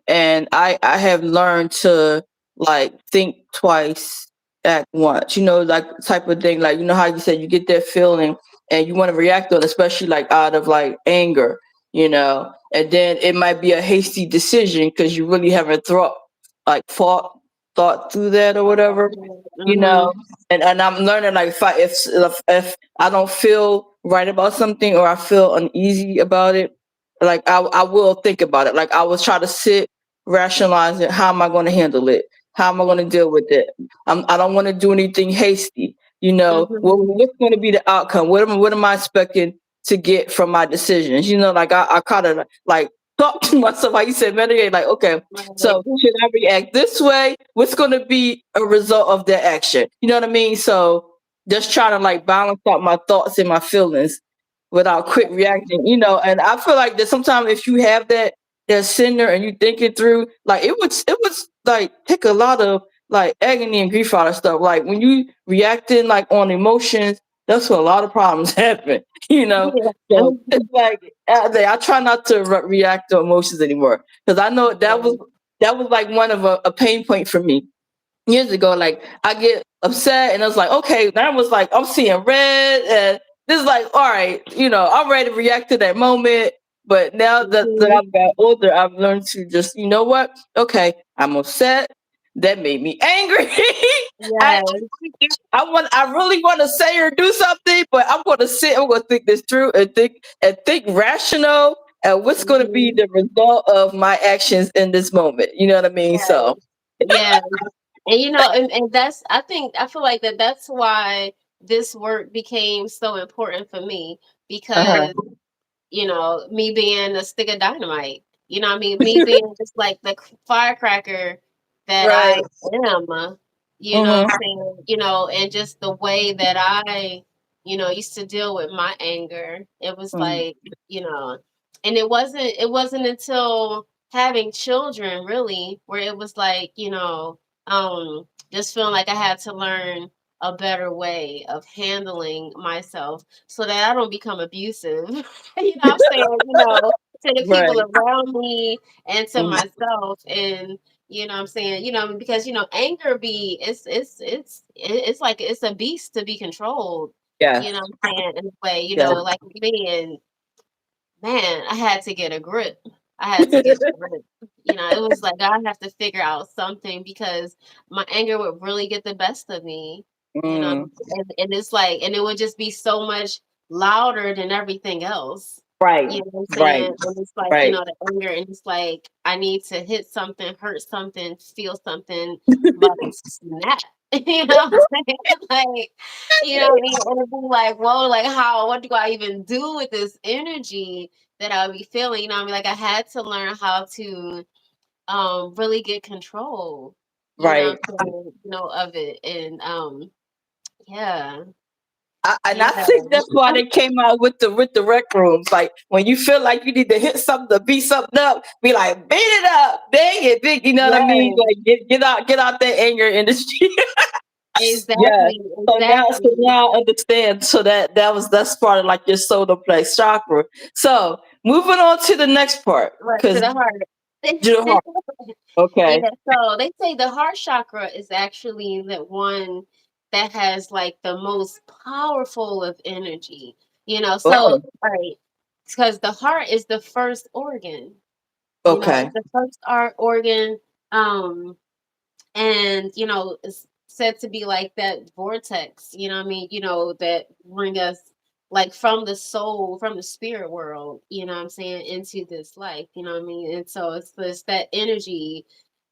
and I have learned to like think twice, act once. You know, like type of thing. Like you know how you said you get that feeling and you want to react on, it, especially like out of like anger. You know, and then it might be a hasty decision because you really haven't thought through that or whatever. You Mm-hmm. know, and I'm learning like if I don't feel right about something or I feel uneasy about it, like I will think about it. Like I will try to sit, rationalize it. How am I going to handle it? How am I going to deal with it? I don't want to do anything hasty. You know, Mm-hmm. what's going to be the outcome? What am I expecting to get from my decisions? You know, like I kind of like talk to myself. Like you said, meditate. Like okay, Right. so should I react this way? What's going to be a result of that action? You know what I mean? So just trying to like balance out my thoughts and my feelings without quick reacting. You know, and I feel like that sometimes if you have that center and you think it through, like it was like take a lot of like agony and grief out of stuff. Like when you reacting like on emotions, that's where a lot of problems happen. You know, Yeah. so it's like I try not to react to emotions anymore because I know that was like one of a pain point for me years ago. Like I get upset and I was like, okay, that was like I'm seeing red and this is like, all right, I'm ready to react to that moment. But now that Mhm. I've got older, I've learned to just, you know what? Okay, I'm upset. That made me angry. I Yes. I really want to say or do something, but I'm gonna sit, I'm gonna think this through and think rational and what's gonna be Mhm. the result of my actions in this moment. You know what I mean? Yes. So Yes. And and I feel like that's why this work became so important for me, because uh-huh. me being a stick of dynamite, what I mean, me being just like the firecracker that Right. I am, what I'm Mhm. saying, and just the way that I, used to deal with my anger. It was Mhm. like, and it wasn't until having children really where it was like, just feeling like I had to learn a better way of handling myself so that I don't become abusive. I'm saying, to the people Right. around me and to Mhm. myself. And I'm saying, because anger be it's like it's a beast to be controlled. Yeah. What I'm saying, in a way, Yeah. like me. And man, I had to get a grip. I had to get a grip. It was like I have to figure out something because my anger would really get the best of me. Mm. And it's like, and it would just be so much louder than everything else. Right. You know what I'm Right. saying? And it's like, Right. the anger, and it's like I need to hit something, hurt something, feel something, but snap. What I'm saying? Like, what I mean? And it'd be like, whoa, like what do I even do with this energy that I would be feeling? I mean, like I had to learn how to really get control, Right. of it. And yeah, And I yeah. think that's why they came out with the rec rooms. Like when you feel like you need to hit something to beat something up, be like, beat it up, bang it, big. You know what I mean? Yes, Like get out that anger in the street. Yeah. exactly, So now I understand. So that's part of like your solar plex chakra. So moving on to the next part, right to because the heart. your heart. Okay. Yeah, so they say the heart chakra is actually the one that has like the most powerful of energy. So Oh, right, because the heart is the first organ. okay. It's the first art organ. Um, and it's said to be like that vortex, that bring us like from the soul, from the spirit world, what I'm saying, into this life, what I mean. And so it's that energy,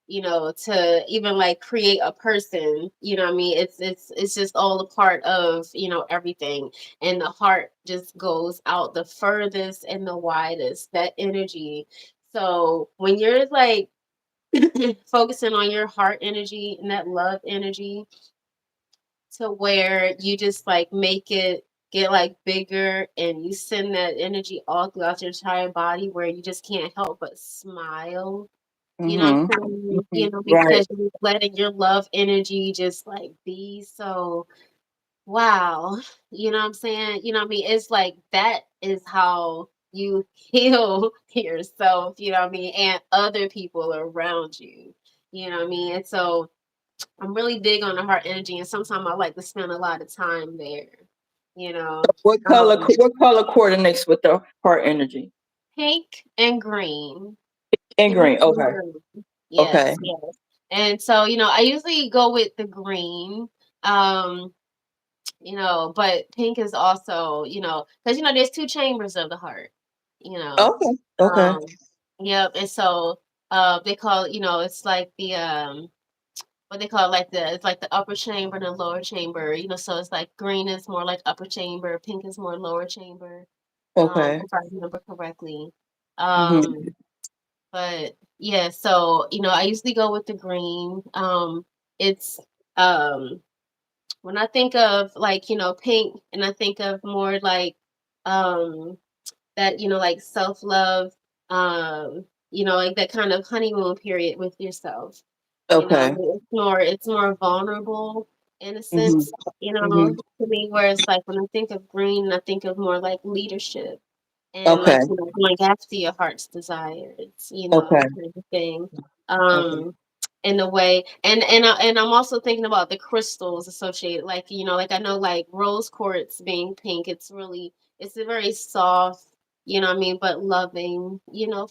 to even like create a person, what I mean. It's just all a part of, everything. And the heart just goes out the furthest and the widest, that energy. So when you're like focusing on your heart energy and that love energy, to where you just like make it get like bigger, and you send that energy all throughout your entire body, where you just can't help but smile, Mhm. Mhm. Right. because you're letting your love energy just like be so wow. You know what I'm saying? You know what I mean? It's like that is how you heal yourself, what I mean, and other people around you. You know what I mean? And so I'm really big on the heart energy, and sometimes I like to spend a lot of time there. You know, um, What color coordinates with the heart energy? pink and green. And Pink green. and Okay. green. Okay. Yes, yes. And so, I usually go with the green. Um, but pink is also, because there's two chambers of the heart, you know. Okay. Okay. Um, yep. And so they call it, it's like the what they call it, like it's like the upper chamber and the lower chamber, so it's like green is more like upper chamber, pink is more lower chamber, Okay. if I remember correctly. Mhm. Um, but yeah, so I usually go with the green. It's when I think of like, pink, and I think of more like um that, like self-love, like that kind of honeymoon period with yourself. Okay. It's more vulnerable in a Mhm. sense, Mhm. to me, where it's like when I think of green, I think of more like leadership, and Okay. like going after your heart's desires, Okay. kind of thing. Okay. Um, in a way, and I'm also thinking about the crystals associated, like like I know like rose quartz being pink, it's a very soft, what I mean, but loving,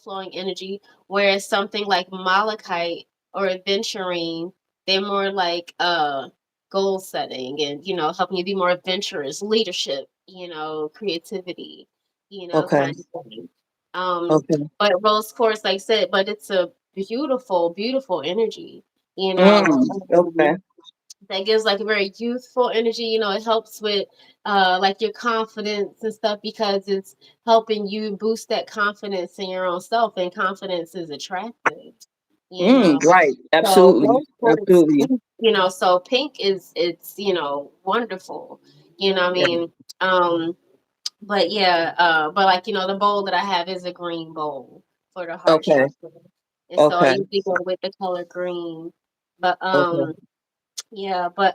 flowing energy. Whereas something like malachite or aventurine, they're more like goal setting, and helping you be more adventurous, leadership, creativity, Okay. kind of thing. Um, Okay. but rose quartz, like I said, but it's a beautiful, beautiful energy, you know. Mm. Okay. That gives like a very youthful energy. It helps with like your confidence and stuff, because it's helping you boost that confidence in your own self, and confidence is attractive, you Mm. know. Right. So Absolutely. rose quartz, Absolutely. so pink is it's wonderful. I Yeah. mean, but yeah, but like the bowl that I have is a green bowl for the heart Okay. chakra, and so I Okay. usually go with the color green. But Okay. yeah, but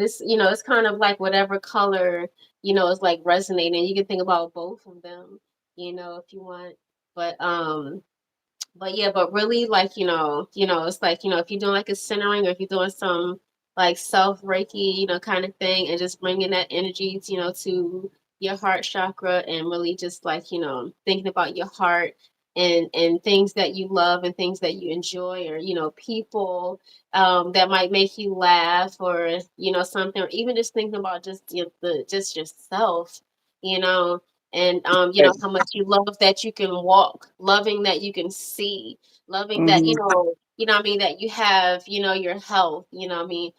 it's it's kind of like whatever color is like resonating. You can think about both of them, if you want. But yeah, but really, like, it's like, if you're doing like a centering, or if you're doing some like self Reiki, kind of thing, and just bringing that energy, to your heart chakra, and really just like, thinking about your heart, and things that you love and things that you enjoy, or, people that might make you laugh, or, something, or even just thinking about just just yourself, you know and Right. how much you love that you can walk, loving that you can see, loving that Mhm. what I mean, that you have your health, what I mean,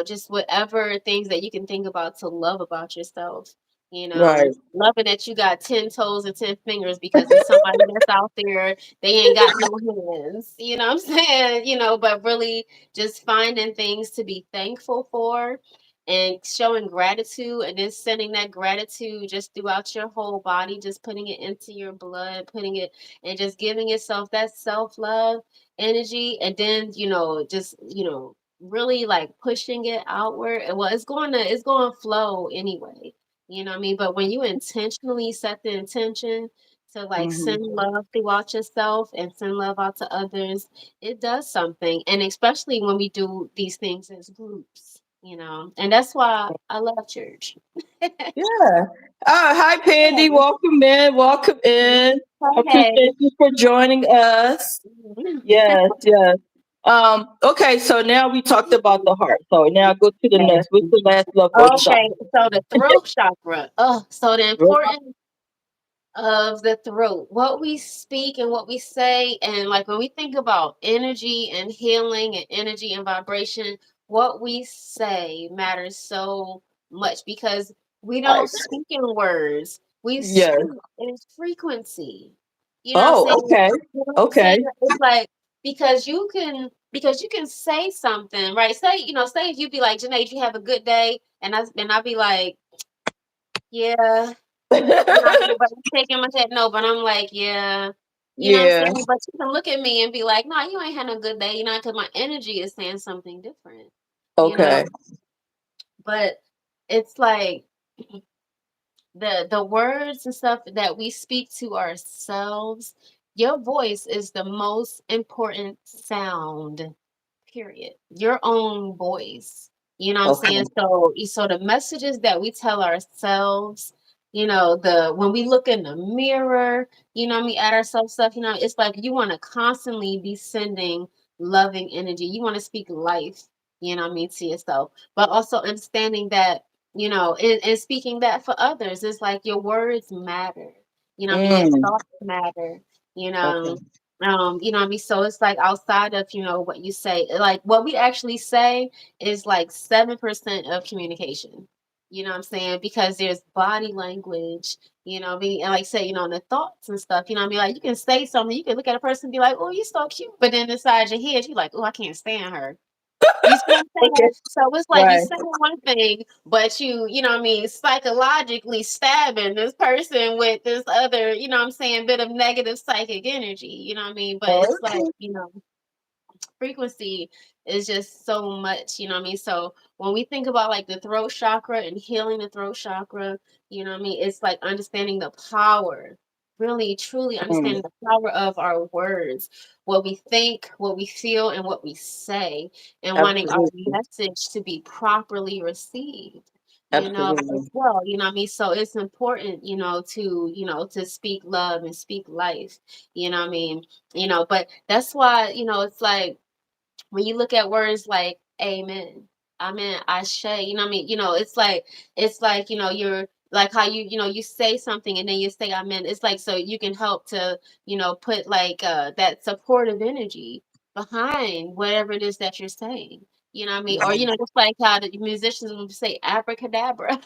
just whatever things that you can think about to love about yourself, Right. loving that you got 10 toes and 10 fingers, because there's somebody that's out there, they ain't got no hands, what I'm saying, but really just finding things to be thankful for, and showing gratitude, and then sending that gratitude just throughout your whole body, just putting it into your blood, putting it, and just giving yourself that self-love energy, and then just really like pushing it outward. And well, it's going to flow anyway, what I mean. But when you intentionally set the intention to like Mhm. send love throughout yourself and send love out to others, it does something. And especially when we do these things as groups, and that's why I love church. Yeah. Hi, Pandy. Yeah. Welcome in. Welcome in. Hey, Appreciate you for joining us. hey. Yes. Yes. Okay, so now we talked about the heart. So now go to the Yeah. next. What's the last love or the Okay, chakra? so the throat chakra. Oh, so the importance of the throat, what we speak and what we say, and like when we think about energy and healing and energy and vibration, what we say matters so much because we don't Nice. speak in words, we Yes. speak in frequency. You know what I'm Oh, saying? okay. You know what I'm saying? Okay. It's like because you can say something, right? Say, say if you be like, Janae, you have a good day, and I be like, yeah, you know what I mean? But I'm shaking my head no, but I'm like, yeah. You know what I'm Yeah. saying? But you can look at me and be like, no, you ain't had a good day, because my energy is saying something different, you know? Okay. But it's like the words and stuff that we speak to ourselves, your voice is the most important sound, period. Your own voice. You know what I'm Okay. saying? So the messages that we tell ourselves, the when we look in the mirror, what I mean, at ourselves stuff, it's like you want to constantly be sending loving energy. You want to speak life, what I mean, to yourself. But also understanding that, and speaking that for others. It's like your words matter. What I mean, your Mm. thoughts matter, you Okay. know. What I mean? So it's like outside of, what you say, like what we actually say is like 7% of communication. You know what I'm saying? Because there's body language, what I mean, and like say, the thoughts and stuff, what I mean? Like you can say something, you can look at a person and be like, oh, you're so cute. But then inside your head, you're like, oh, I can't stand her. You see what I'm Okay. saying? So it's like you Right. saying one thing, but you know what I mean, psychologically stabbing this person with this other, what I'm saying, bit of negative psychic energy, you know what I mean? But it's like, Okay. frequency is just so much, you know what I mean? So when we think about like the throat chakra and healing the throat chakra, you know what I mean? It's like understanding the power, really truly Mm. understanding the power of our words, what we think, what we feel, and what we say, and wanting our Absolutely. message to be properly received. As Absolutely. well, you know what I mean? So it's important, to speak love and speak life, you know what I mean? But that's why, it's like when you look at words like amen, amen, ashe, you know what I mean? It's like, you're like how you say something and then you say amen. It's like so you can help to, put like that supportive energy behind whatever it is that you're saying. You know what I mean? Or, just like how the musicians would say abracadabra.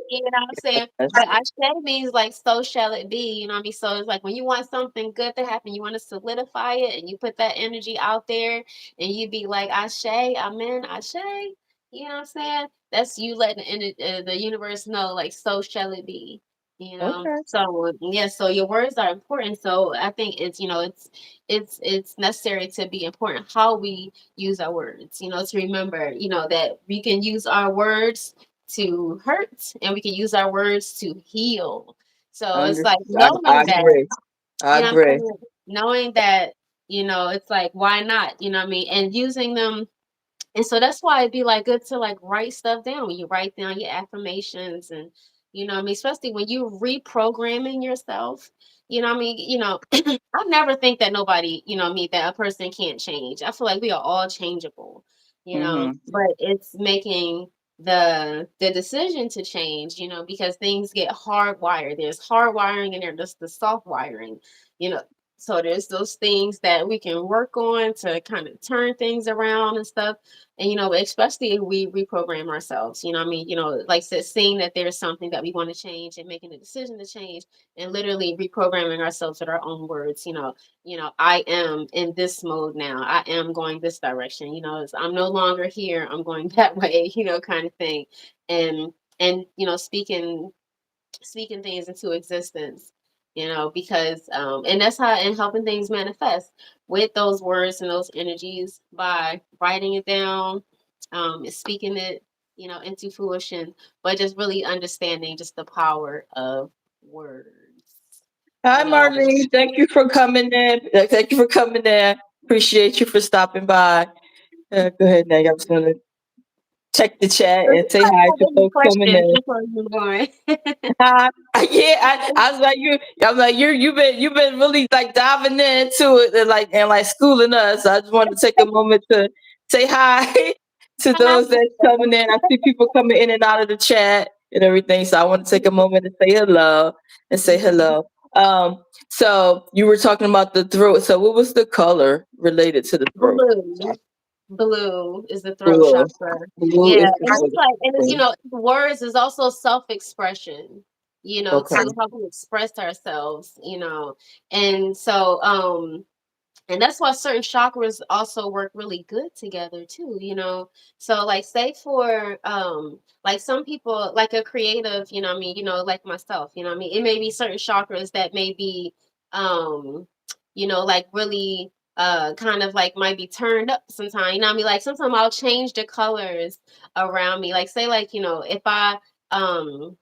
You know what I'm saying? But Ashe means like so shall it be, you know what I mean? So it's like when you want something good to happen, you want to solidify it and you put that energy out there and you be like Ashe, Amen, Ashe. You know what I'm saying? That's you letting the universe know, like, so shall it be. Okay. So yeah, so your words are important. So I think it's necessary to be important how we use our words. To remember, that we can use our words to hurt and we can use our words to heal. So it's Under, like I knowing that, agree. I you know what I'm agree. saying? Knowing that, it's like why not, you know what I mean? And using them, and so that's why it'd be like good to like write stuff down when you write down your affirmations and what I mean, especially when you reprogramming yourself, what I mean, I never think that nobody, what I mean, that a person can't change. I feel like we are all changeable, Mm-hmm. but it's making the decision to change, because things get hardwired. There's hardwiring and there's the soft wiring, you know. So there's those things that we can work on to kind of turn things around and stuff. And especially if we reprogram ourselves, what I mean, like I said, seeing that there's something that we want to change and making a decision to change and literally reprogramming ourselves with our own words, I am in this mode now. I am going this direction, I'm no longer here, I'm going that way, kind of thing. And speaking things into existence, because and that's how, and helping things manifest with those words and those energies by writing it down, speaking it, into fruition, but just really understanding just the power of words, Hi, you know. Marlene. Thank you for coming in. Thank you for coming in. Appreciate you for stopping by. Go ahead, now. I was gonna. check the chat So and you say must hi have to any folks coming questions in. before you born. Yeah, I was like you. I'm like you've been really like diving into it and like schooling us. I just wanted to take a moment to say hi to those that's coming in. I see people coming in and out of the chat and everything. So I want to take a moment to say hello and say hello. So you were talking about the throat. So what was the color related to the throat? Blue. Blue is the throat Blue. chakra. Blue Yeah, is the and it's like, and it's, throat. words is also self-expression, Okay. to help we express ourselves, and so, and that's why certain chakras also work really good together too, so like say for like some people, like a creative, what I mean, like myself, what I mean, it may be certain chakras that may be um like really kind of like might be turned up sometimes, what I mean, like sometimes I'll change the colors around me, like say, like, if I um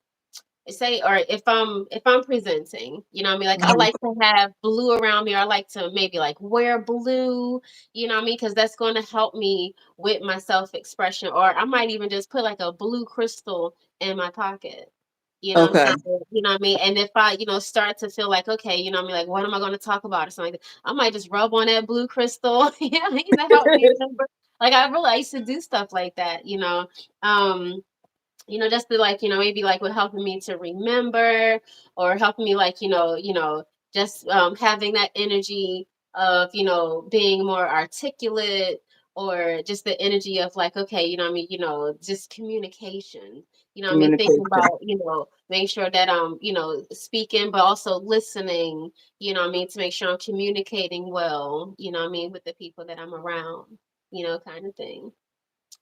say, or if I'm presenting, what I mean, like I Mhm. like to have blue around me, or I like to maybe like wear blue, what I mean, because that's going to help me with my self-expression, or I might even just put like a blue crystal in my pocket, what I'm Okay. saying, what I mean, and if I, start to feel like, okay, what I mean, like what am I going to talk about or something like that, I might just rub on that blue crystal, what I mean, to help me remember, like I used to do stuff like that, um just to, like, maybe like with helping me to remember, or helping me, like, just having that energy of, being more articulate, or just the energy of like, okay, what I mean, just communication, what I mean, thinking Communication. about, making sure that I'm, speaking, but also listening, what I mean, to make sure I'm communicating well, what I mean, with the people that I'm around, kind of thing.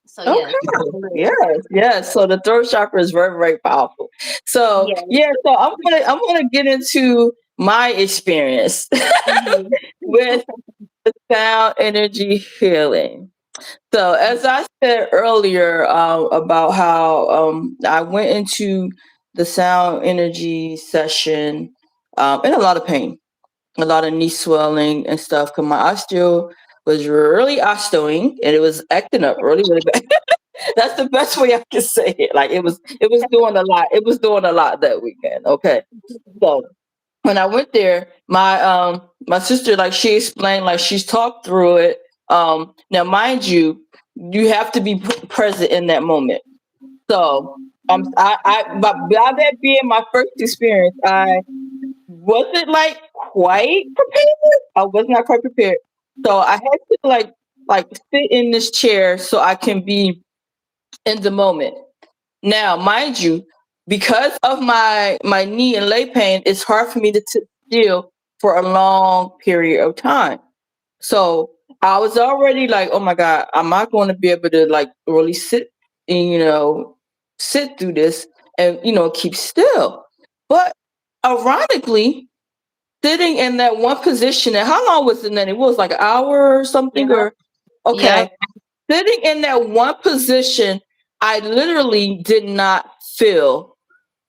So yes, Okay. blue. Yes, yes. So the throat chakra is very, very powerful. So Yes. yeah, so I'm gonna get into my experience Mhm. with sound energy healing. So as I said earlier about how I went into the sound energy session in a lot of pain, a lot of knee swelling and stuff, because my osteo was really osteoing and it was acting up really, really bad. That's the best way I can say it. Like it was doing a lot. It was doing a lot that weekend. Okay. So when I went there, my sister, like, she explained, like, she's talked through it. Now mind you, you have to be present in that moment. So but by that being my first experience, I wasn't like quite prepared. I was not quite prepared. So I had to like sit in this chair so I can be in the moment. Now, mind you, because of my knee and leg pain, it's hard for me to sit still for a long period of time. So I was already like, oh my God, I'm not going to be able to like really sit and sit through this and keep still. But ironically, sitting in that one position, and how long was it then? It was like an hour or something, Yep. or okay. Yep. Sitting in that one position, I literally did not feel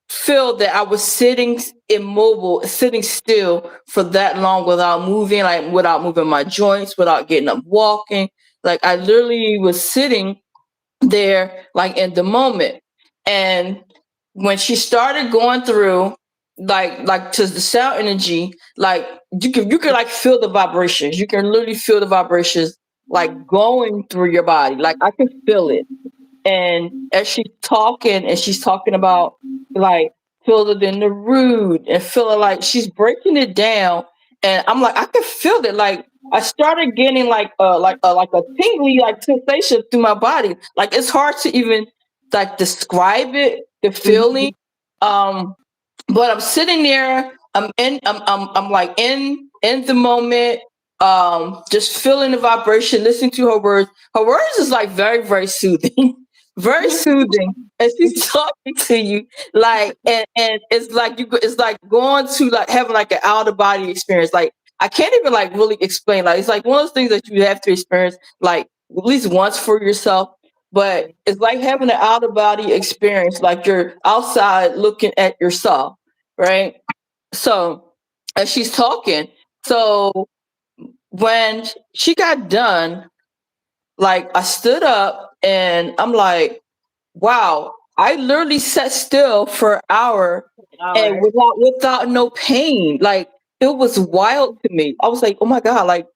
that I was sitting immobile, sitting still for that long without moving, like without moving my joints, without getting up walking. Like I literally was sitting there like in the moment. And when she started going through like to the sound energy, like you can like feel the vibrations. You can literally feel the vibrations like going through your body. Like I can feel it. And as she's talking about like feel it in the root and feel it, like she's breaking it down, and I'm like I can feel it. Like I started getting like a tingly like sensation through my body. Like it's hard to even like describe it, the feeling. Mhm. Um, but I'm sitting there. I'm like in the moment. Just feeling the vibration, listening to her words. Her words is like very, very soothing, very soothing. And she's talking to you like, and it's like it's like going to like having like an out of body experience. Like I can't even like really explain. Like it's like one of those things that you have to experience like at least once for yourself. But it's like having an out of body experience, like you're outside looking at yourself, right? So, as she's talking, so when she got done, like I stood up and I'm like, wow, I literally sat still for an hour and Hour. without no pain. Like it was wild to me. I was like, oh my God, like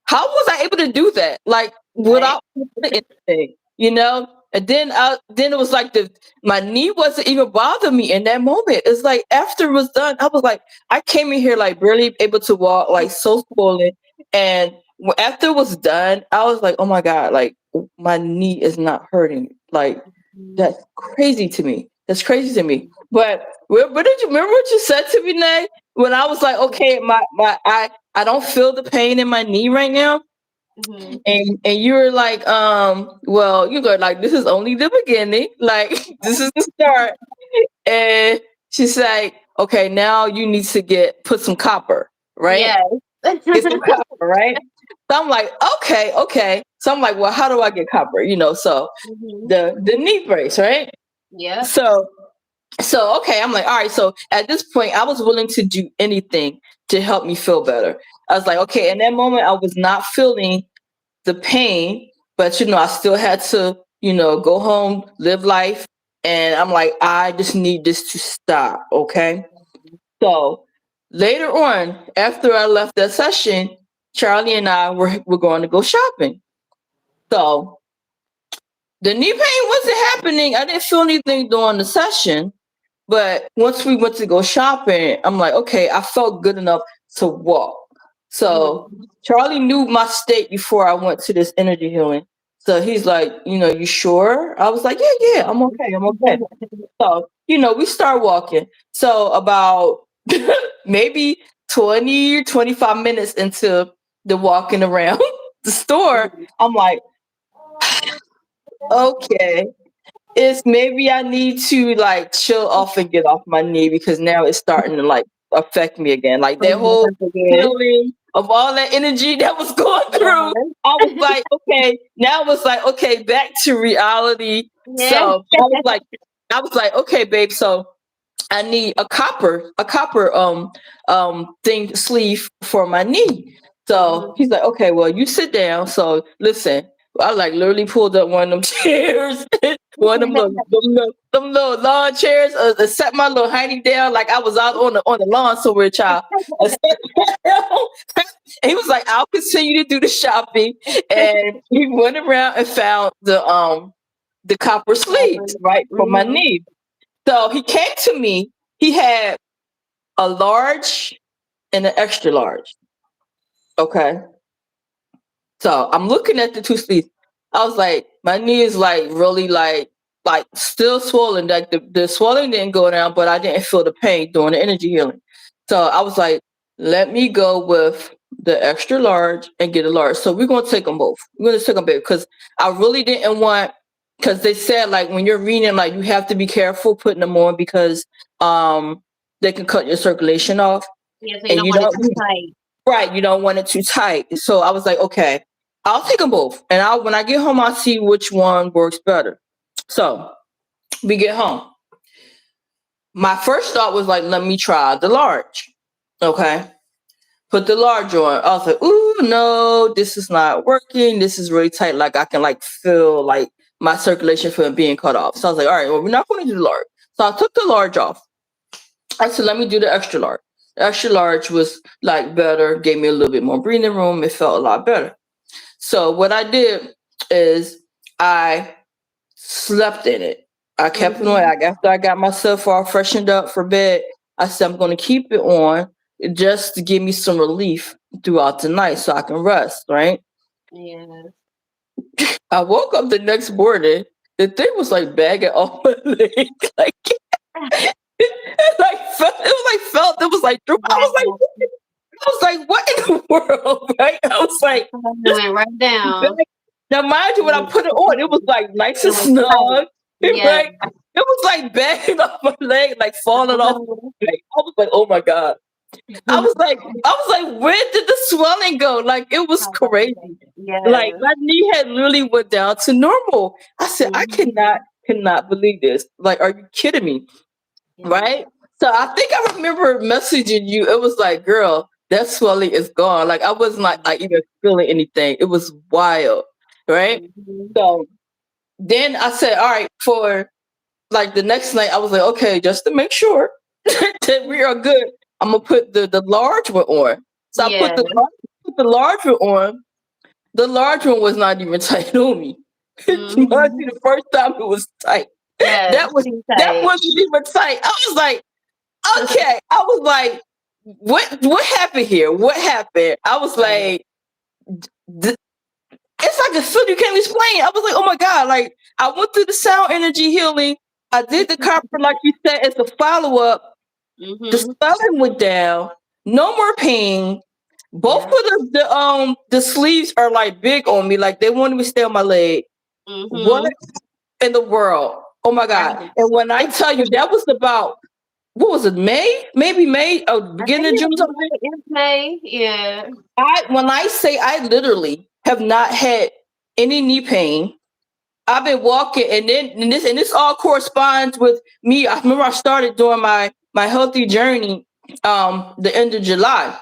how was I able to do that? Like Right. without anything, you know? And then it was like my knee wasn't even bothering me in that moment. It's like after it was done, I was like, I came in here like barely able to walk, like so swollen. And after it was done, I was like, oh my God, like my knee is not hurting. Like Mhm. that's crazy to me. That's crazy to me. But what did you remember what you said to me, Nay? When I was like, okay, I don't feel the pain in my knee right now. Mhm. And you were like, well, you go like this is only the beginning. Like this is the start. And she's like, okay, now you need to put some copper, right? Yes. Get some copper, right? So I'm like, okay, okay. So I'm like, well, how do I get copper? So Mhm. the knee brace, right? Yep. So okay, I'm like, all right. So at this point, I was willing to do anything to help me feel better. I was like, okay, in that moment, I was not feeling the pain, but I still had to, go home, live life. And I'm like, I just need this to stop. Okay. So later on, after I left that session, Charlie and I were going to go shopping. So the knee pain wasn't happening. I didn't feel anything during the session. But once we went to go shopping, I'm like, okay, I felt good enough to walk. So Mhm. Charlie knew my state before I went to this energy healing. So he's like, you sure? I was like, yeah, yeah, I'm okay. I'm okay. So, we start walking. So about maybe 20, 25 minutes into the walking around the store, Mhm. I'm like, okay, it's maybe I need to like chill off and get off my knee because now it's starting to like affect me again. Like that Mhm. whole Once again. feeling of all that energy that was going through, Yes. I was like, okay, now it's like, okay, back to reality. Yeah. So I was like, okay, babe, so I need a copper thing sleeve for my knee. So Mhm. he's like, okay, well you sit down. So listen, I like literally pulled up one of them chairs, one of them little lawn chairs, set my little hiney down like I was out on the lawn somewhere, child. I sat down, and he was like, I'll continue to do the shopping, and we went around and found the copper sleeves right for my Mhm. knee. So he came to me. He had a large and an extra large. Okay. So I'm looking at the two sleeves. I was like, my knee is like really like still swollen. Like the swelling didn't go down, but I didn't feel the pain during the energy healing. So I was like, let me go with the extra large and get a large. So we're gonna take them both. We're gonna take them both because I really didn't want because they said like when you're reading like you have to be careful putting them on because um they can cut your circulation off Yeah, so you and don't you want it don't too tight. right, you don't want it too tight. So I was like, okay, I'll take them both. And when I get home, I'll see which one works better. So we get home. My first thought was like, let me try the large. Okay. Put the large on. I was like, ooh, no, this is not working. This is really tight. Like I can like feel like my circulation from being cut off. So I was like, all right, well, we're not going to do the large. So I took the large off. I said, let me do the extra large. The extra large was like better, gave me a little bit more breathing room. It felt a lot better. So what I did is I slept in it. I kept it on. Mhm. Like after I got myself all freshened up for bed, I said I'm going to keep it on just to give me some relief throughout the night so I can rest. Right. Yes. I woke up the next morning. The thing was like bagging off my leg, like it was like felt. It was like I was like Wow. I was like, what in the world? Right? I was like, It went right down. now, mind you, when I put it on, it was like nice It and was tight. snug, Yeah. right? It was like banging off my leg, like falling off. Mhm. My leg. I was like, oh my God. I was like, where did the swelling go? Like, it was crazy. Like, Yes. my knee had literally went down to normal. I said, I Mhm. cannot believe this. Like, are you kidding me? Yeah. Right? So I think I remember messaging you. It was like, girl, that swelling is gone. Like I was not like even feeling anything. It was wild. Right? Mhm. So then I said, all right, for like the next night, I was like, okay, just to make sure that we are good, I'm gonna put the large one on. So I Yeah. put the large one on. The large one was not even tight on me. Mind Hmm. you, the first time it was tight. Yeah, That was too that tight. wasn't even tight. I was like, okay. I was like, what happened here? What happened? I was Right. like, d- it's like a feeling you can't explain. I was like, oh my god! Like I went through the sound energy healing. I did the copper, like you said, as a follow up. The Hmm. swelling went down. No more pain. Both of Yeah. the sleeves are like big on me. Like they won't even stay on my leg. What Hmm. in the world? Oh my Right. god! And when I tell you that was about what was it, May? Maybe May or I think beginning of it June was something. in May. Yeah. I when I say I literally have not had any knee pain. I've been walking, and this all corresponds with me. I remember I started doing my healthy journey the end of July.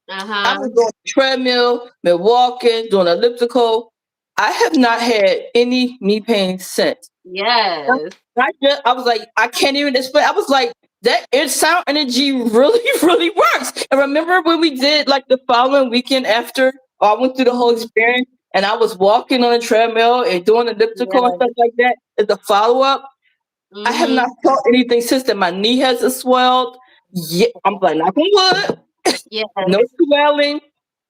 I've Uh-huh. been doing treadmill, been walking, doing elliptical. I have not had any knee pain since. Yes. I was like, I can't even explain. I was like, that sound energy really, really works. And remember when we did like the following weekend after I went through the whole Hmm. experience and I was walking on a treadmill and doing elliptical and stuff Yes. like that as a follow up. I have not Hmm. felt anything since then. My knee hasn't swelled. Yeah, I'm like, knock on wood, no Yes. swelling,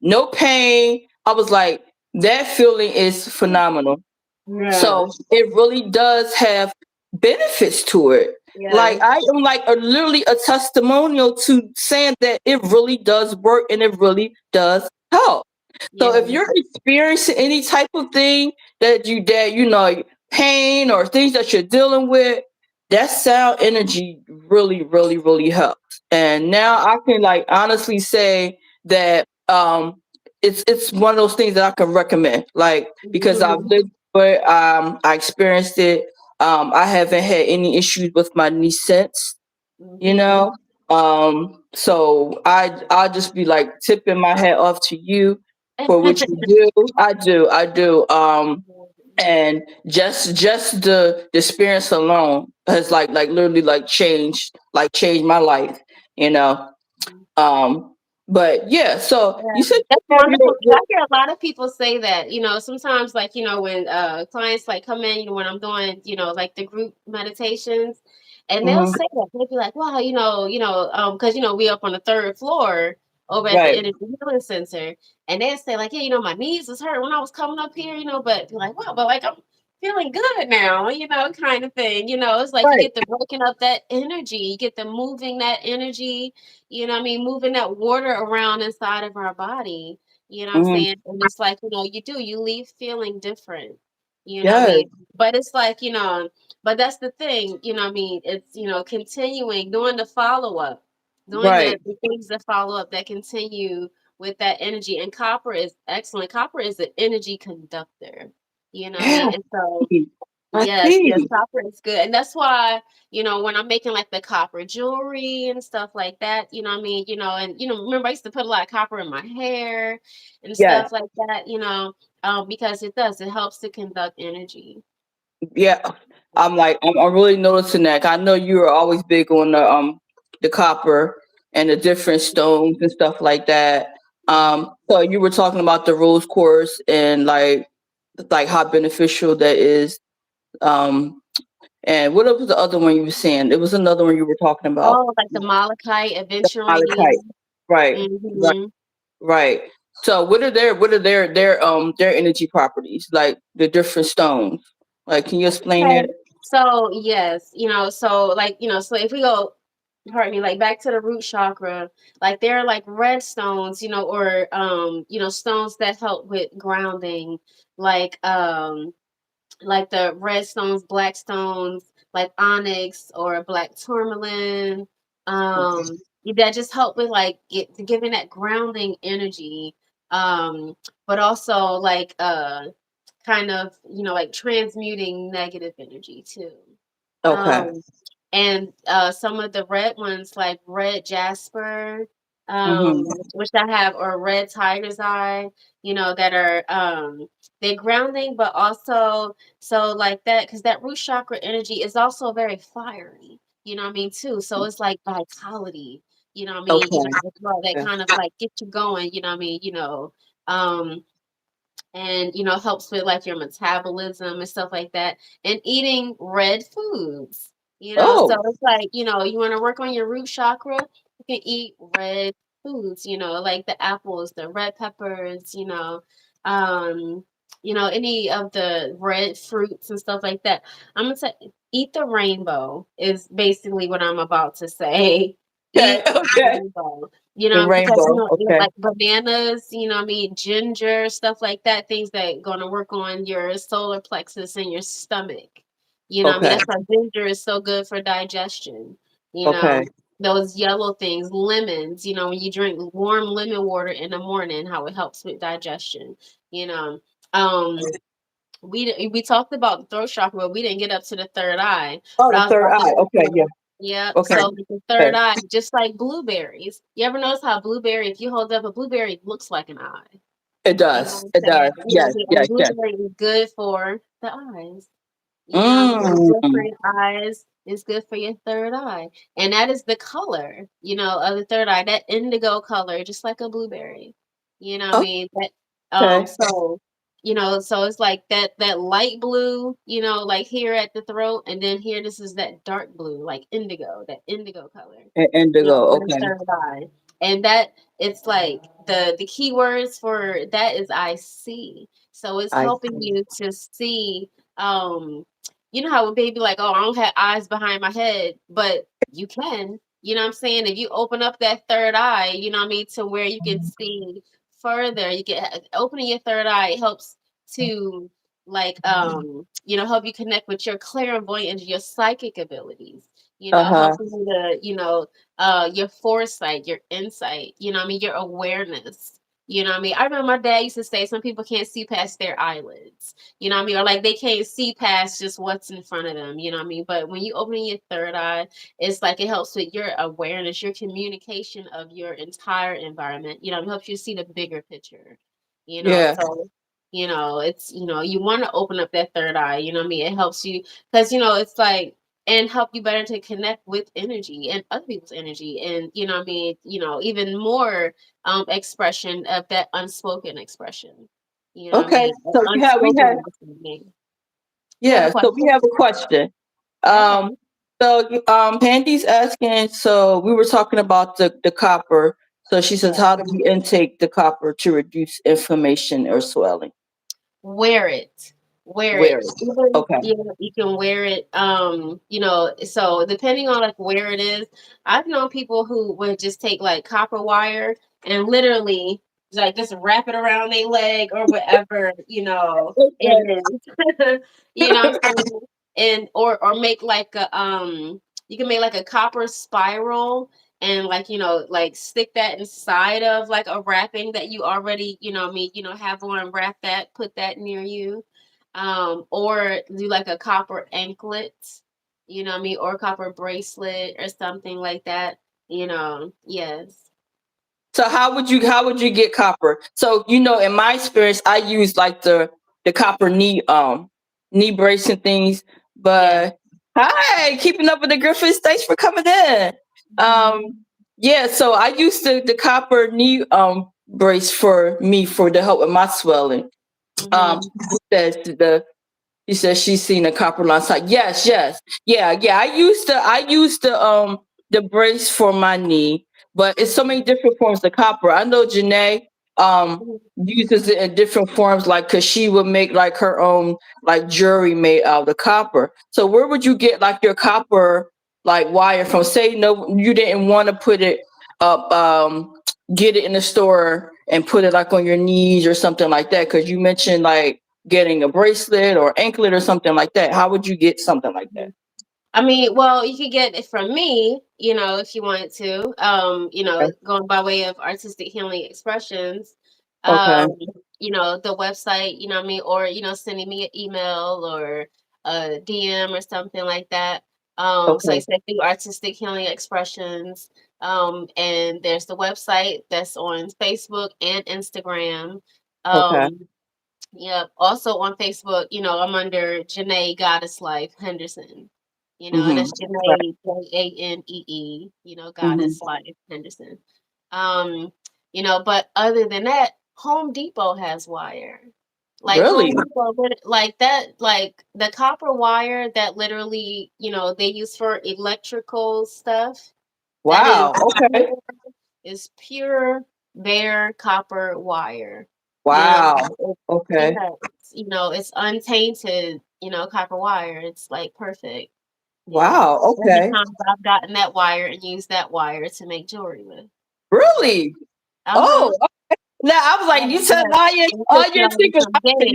no pain. I was like, that feeling is phenomenal. So Yes. it really does have benefits to it. Like Yes. I am like literally a testimonial to saying that it really does work and it really does help. So if Yes. you're experiencing any type of thing that you know pain or things that you're dealing with, that sound energy really really helps. And now I can like honestly say that it's one of those things that I can recommend. Like because I've Hmm. lived it, I experienced it. I haven't had any issues with my knee since, you Hmm. know. So I'll just be like tipping my hat off to you for what you do. I do. And just the experience alone has like literally changed my life, you know. Um, but yeah, so Yeah, you said that's you have wonderful because your I hear a lot of people say that, sometimes like, when clients like come in, when I'm doing, like the group meditations, and they'll mhm, say that they'll be like, wow, because we up on the third floor over at the right, Energy Healing Center, and they'll say like, yeah, my knees was hurt when I was coming up here, but be like, wow, but like I'm feeling good now, kind of thing. It's like you right, get the breaking up that energy, you get the moving that energy, what I mean, moving that water around inside of our body, what I'm mhm, saying? And it's like, you leave feeling different, what I yes, mean? But it's like, but that's the thing, what I mean? It's, continuing, doing the follow up, doing right, the things that follow up that continue with that energy. And copper is excellent. Copper is an energy conductor, what I yeah. mean? And so, I yes, yes, see. copper is good. And that's why, when I'm making like the copper jewelry and stuff like that, what I mean, and remember I used to put a lot of copper in my hair and Yes. stuff like that, because it helps to conduct energy. Yeah, I'm really noticing that. I know you are always big on the copper and the different stones and stuff like that. Mhm. So you were talking about the rose quartz and like how beneficial that is. Um, and what was the other one you were saying? It was another one you were talking about. Oh, like the malachite, Malachite. aventurine. Right. Right. Hmm. Right. So what are their energy properties? Like the different stones. Like can you explain Okay. that? So yes, so like, so if we go, pardon me, like back to the root chakra, like there are like red stones, or stones that help with grounding, like like the red stones, black stones, like onyx or black tourmaline, Okay. that just help with like giving that grounding energy, um, but also like kind of like transmuting negative energy too. Okay. Um, and some of the red ones like red jasper, Mm-hmm. which I have, or red tiger's eye, that are they're grounding, but also so like that, because that root chakra energy is also very fiery, too. So it's like vitality, Okay. as well, that Okay. kind of like get you going, um and helps with like your metabolism and stuff like that, and eating red foods, so Oh, it's like, you want to work on your root chakra, you can eat red foods, like the apples, the red peppers, um any of the red fruits and stuff like that. I'm gonna say eat the rainbow is basically what I'm about to say. okay. Eat the Okay. rainbow, The because rainbow. Okay. like bananas, what I mean, ginger, stuff like that, things that gonna work on your solar plexus and your stomach. What I mean, Okay. that's why ginger is so good for digestion. You Okay. know, those yellow things, lemons, when you drink warm lemon water in the morning, how it helps with digestion. You know. Um we talked about the throat chakra, but we didn't get up to the third eye. Oh, But the I was third about to eye. let you Okay. Yeah. know. Yep. Okay. So with the third Okay. eye, just like blueberries. You ever notice how blueberry, if you hold up a blueberry, it looks like an eye. It You know does. what It I'm saying? does. Yes. And Yes. Yes. blueberry is good for the eyes. It's good for Mm. your eyes. It's good for your third eye. And that is the color, of the third eye, that indigo color, just like a blueberry. What I mean? That Okay. so so it's like that light blue, like here at the throat, and then here this is that dark blue, like indigo, that indigo color. Indigo. For the Okay. third eye. And that it's like the keywords for that is I see. So it's I helping see. you to see, you know how when baby like, oh, I don't have eyes behind my head, but you can, what I'm saying? If you open up that third eye, what I mean, to where you can see further, you get opening your third eye helps to like help you connect with your clairvoyance, your psychic abilities, Uh huh. helping you to, your foresight, your insight, what I mean, your awareness. What I mean? I remember my dad used to say some people can't see past their eyelids, what I mean, or like they can't see past just what's in front of them, what I mean. But when you open your third eye, it's like it helps with your awareness, your communication of your entire environment, it helps you see the bigger picture, Yeah. so it's you want to open up that third eye, what I mean. It helps you because it's like, and help you better to connect with energy and other people's energy, and what I mean, even more expression of that unspoken expression, what I Okay. mean, So we unspoken have understanding. You have a yeah. So we question? have a question. Um. Okay. Pandy's asking. So we were talking about the copper. So she says, Yeah. how do we intake the copper to reduce inflammation or swelling? Wear it. Wear Where? it. Even, Okay. you can wear it. So depending on like where it is, I've known people who would just take like copper wire and literally like just wrap it around their leg or whatever, Okay. it is. What I'm saying? And or make like a you can make like a copper spiral and like like stick that inside of like a wrapping that you already what I mean, have on, wrap that, put that near you, or do like a copper anklet, what I mean, or copper bracelet or something like that, yes. So how would you get copper? So in my experience, I use like the copper knee brace and things. Yeah. But hi, keeping up with the Griffiths. Thanks for coming in. Um, Mhm. yeah, so I used the copper knee brace for me for to help with my swelling. Um, Mhm. says she says she's seen a copper line side. Yes, yes. Yeah, yeah. I used the brace for my knee, but it's so many different forms of copper. I know Janae Mhm. uses it in different forms, like cause she would make like her own like jewelry made out of the copper. So where would you get like your copper like wire from? Say no, you didn't want to put it up, get it in the store and put it like on your knees or something like that. Cause you mentioned like getting a bracelet or anklet or something like that. How would you get something like that? Mhm. I mean, well, you could get it from me, if you wanted to. Okay. Going by way of artistic healing expressions. Okay. Um, the website, what I mean, or sending me an email or a DM or something like that. So I Okay. said through Artistic Healing Expressions. And there's the website that's on Facebook and Instagram. Okay. Um, Yep. Also on Facebook, I'm under Janae Goddess Life Henderson. And Mm-hmm. that's Right. Janae Janee, Mm-hmm. Goddess Life Henderson. Um, but other than that, Home Depot has wire. Like Really? Home Depot, like that, like the copper wire that literally, they use for electrical stuff. That Wow. Okay. is pure bare copper wire. Wow. Yeah, Okay. it's untainted, copper wire. It's like perfect. Yeah. Wow. Many Okay. times I've gotten that wire and used that wire to make jewelry with. Yeah. Really? Uh-huh. Oh, now I was Yeah, like, you said yeah. And all put you your on secrets. some I said,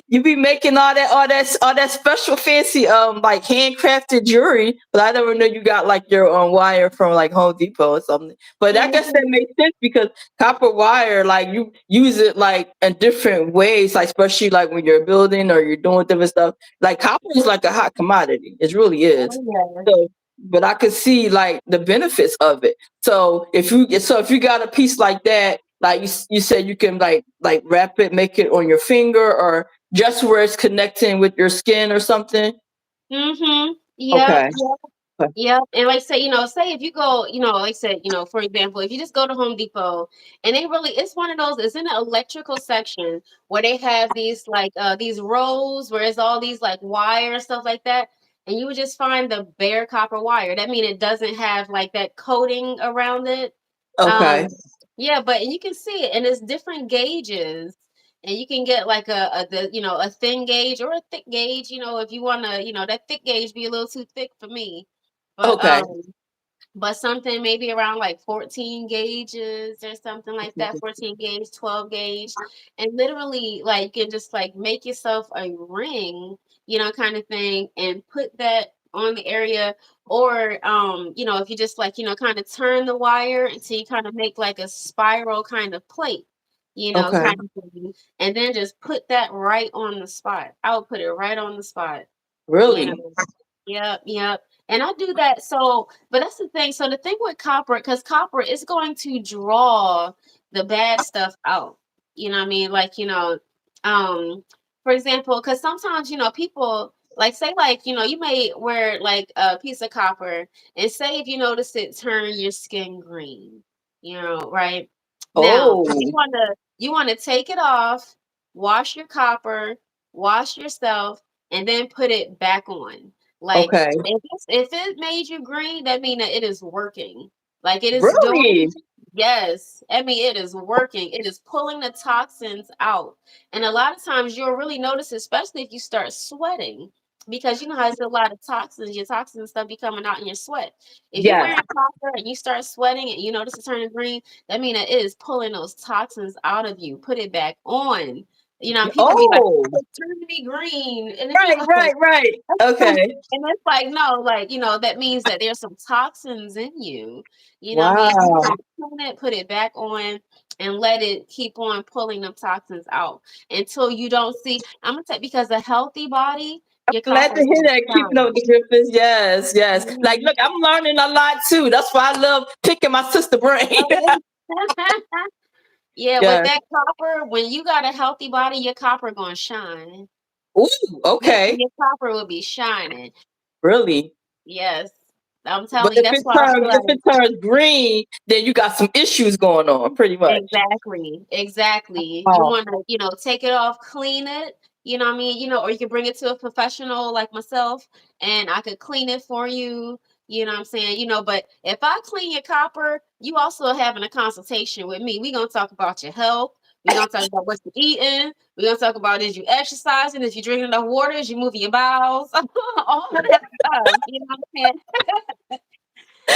you be game. making all that special fancy like handcrafted jewelry, but I never knew you got like your wire from like Home Depot or something. But I guess that Mhm. makes sense because copper wire, like you use it like in different ways, like especially like when you're building or you're doing different stuff. Like copper is like a hot commodity. It really is. Oh, yeah. So but I could see like the benefits of it. So if you got a piece like that, like you said, you can like wrap it, make it on your finger, or just where it's connecting with your skin or something. Mhm. Yep. Okay. Okay. Yep. And like say, say if you go, like I said, for example, if you just go to Home Depot and they really it's one of those, it's in the electrical section where they have these like these rows where it's all these like wire and stuff like that. And you would just find the bare copper wire. That means it doesn't have like that coating around it. Okay. Um yeah, but you can see it and it's different gauges. And you can get like a thin gauge or a thick gauge, if you want to, that thick gauge be a little too thick for me. But Okay. something maybe around like 14 gauges or something like that, 14 gauge, 12 gauge. And literally like you can just like make yourself a ring, kind of thing, and put that on the area. Or if you just like, kind of turn the wire until you kind of make like a spiral kind of plate, Okay. kind of thing. And then just put that right on the spot. I would put it right on the spot, you know. Really? Yep, yep. And I do that. So, but that's the thing. So the thing with copper, because copper is going to draw the bad stuff out. You know what I mean? Like, um, for example, because sometimes, people like say like, you may wear like a piece of copper and say if you notice it turn your skin green, right? Now Oh. you wanna take it off, wash your copper, wash yourself, and then put it back on. Like, Okay. if it made you green, that mean that it is working. Like, it is doing. Really? Yes, I mean, it is working. It is pulling the toxins out. And a lot of times you'll really notice, especially if you start sweating, because you know how there's a lot of toxins, your toxins stuff be coming out in your sweat. If you're Yes. wearing copper and you start sweating and you notice it turning green, that mean that it is pulling those toxins out of you. Put it back on. People be like, Oh. "Oh, it's turning me green," and it be Right. like, Right. Right. Okay. and it's like, no, like, that means that there's some toxins in you. You know what I mean? You Wow. can clean it, put it back on, and let it keep on pulling them toxins out until you don't see. I'm gonna say because a healthy body, your Glad copper to is hear gonna that. Keeping up shine. with the Griffins. Yes. Yes. Like, Mhm. look, I'm learning a lot too. That's why I love picking my sister brain. Oh. Yeah, with Yes. that copper, when you got a healthy body, your copper gonna shine. Ooh. Your Okay. your copper will be shining. Really. Yes. I'm But telling you, that's why I be if like, it turns green, then you got some issues going on, pretty much. exactly, exactly. You Oh, wanna, take it off, clean it, you know what I mean? Or you can bring it to a professional like myself and I could clean it for you, you know what I'm saying? But if I clean your copper, you also having a consultation with me. We're gonna talk about your health. We're gonna talk about what you're eating. We're gonna talk about is you exercising, is you drinking enough water, is you moving your bowels, all of that stuff. You know what I'm saying?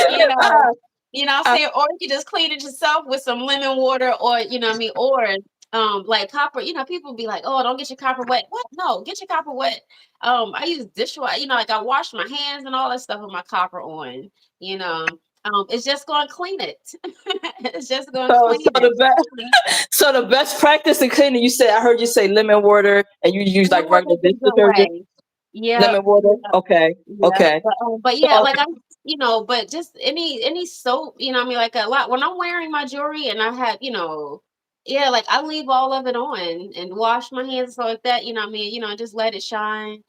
You know, ah, I'm ah, saying, or you can just clean it yourself with some lemon water, or what I mean, or like copper. People be like, oh, don't get your copper wet. What? No, get your copper wet. I use dishwater. Like I wash my hands and all that stuff with my copper on. You know, it's just going to clean it. It's just going to so clean it. so the best practice in cleaning, you said I heard you say lemon water and you use Lemon like water regular is a dish good detergent. way. Yeah, Lemon water. Okay. yeah, Okay. but yeah, So, like I'm, but just any soap, I mean, like a lot when I'm wearing my jewelry and I have, yeah, like I leave all of it on and wash my hands and stuff like that, what I mean, just let it shine,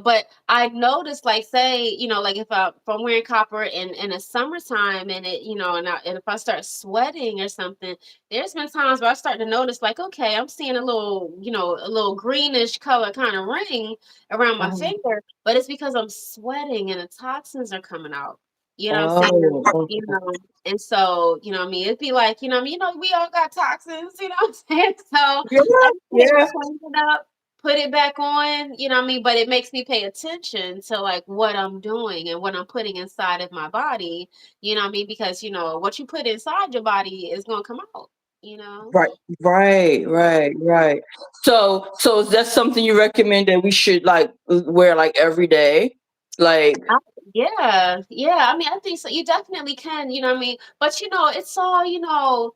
but I noticed, like, say, like if I'm wearing copper in the summertime and it, and if I start sweating or something, there's been times where I start to notice, like, okay, I'm seeing a little greenish color kind of ring around my finger, but it's because I'm sweating and the toxins are coming out. You know what I'm saying? oh, okay. And so, what I mean, it'd be like, we all got toxins, what I'm saying? So Yeah. I just had to Yeah. clean it up, put it back on, what I mean? But it makes me pay attention to like what I'm doing and what I'm putting inside of my body, what I mean? Because, what you put inside your body is gonna come out, you know? Right. Right. Right. Right. So is that something you recommend that we should like wear like every day? Like, I Yeah, yeah. I mean, I think so. You definitely can, what I mean? But it's all,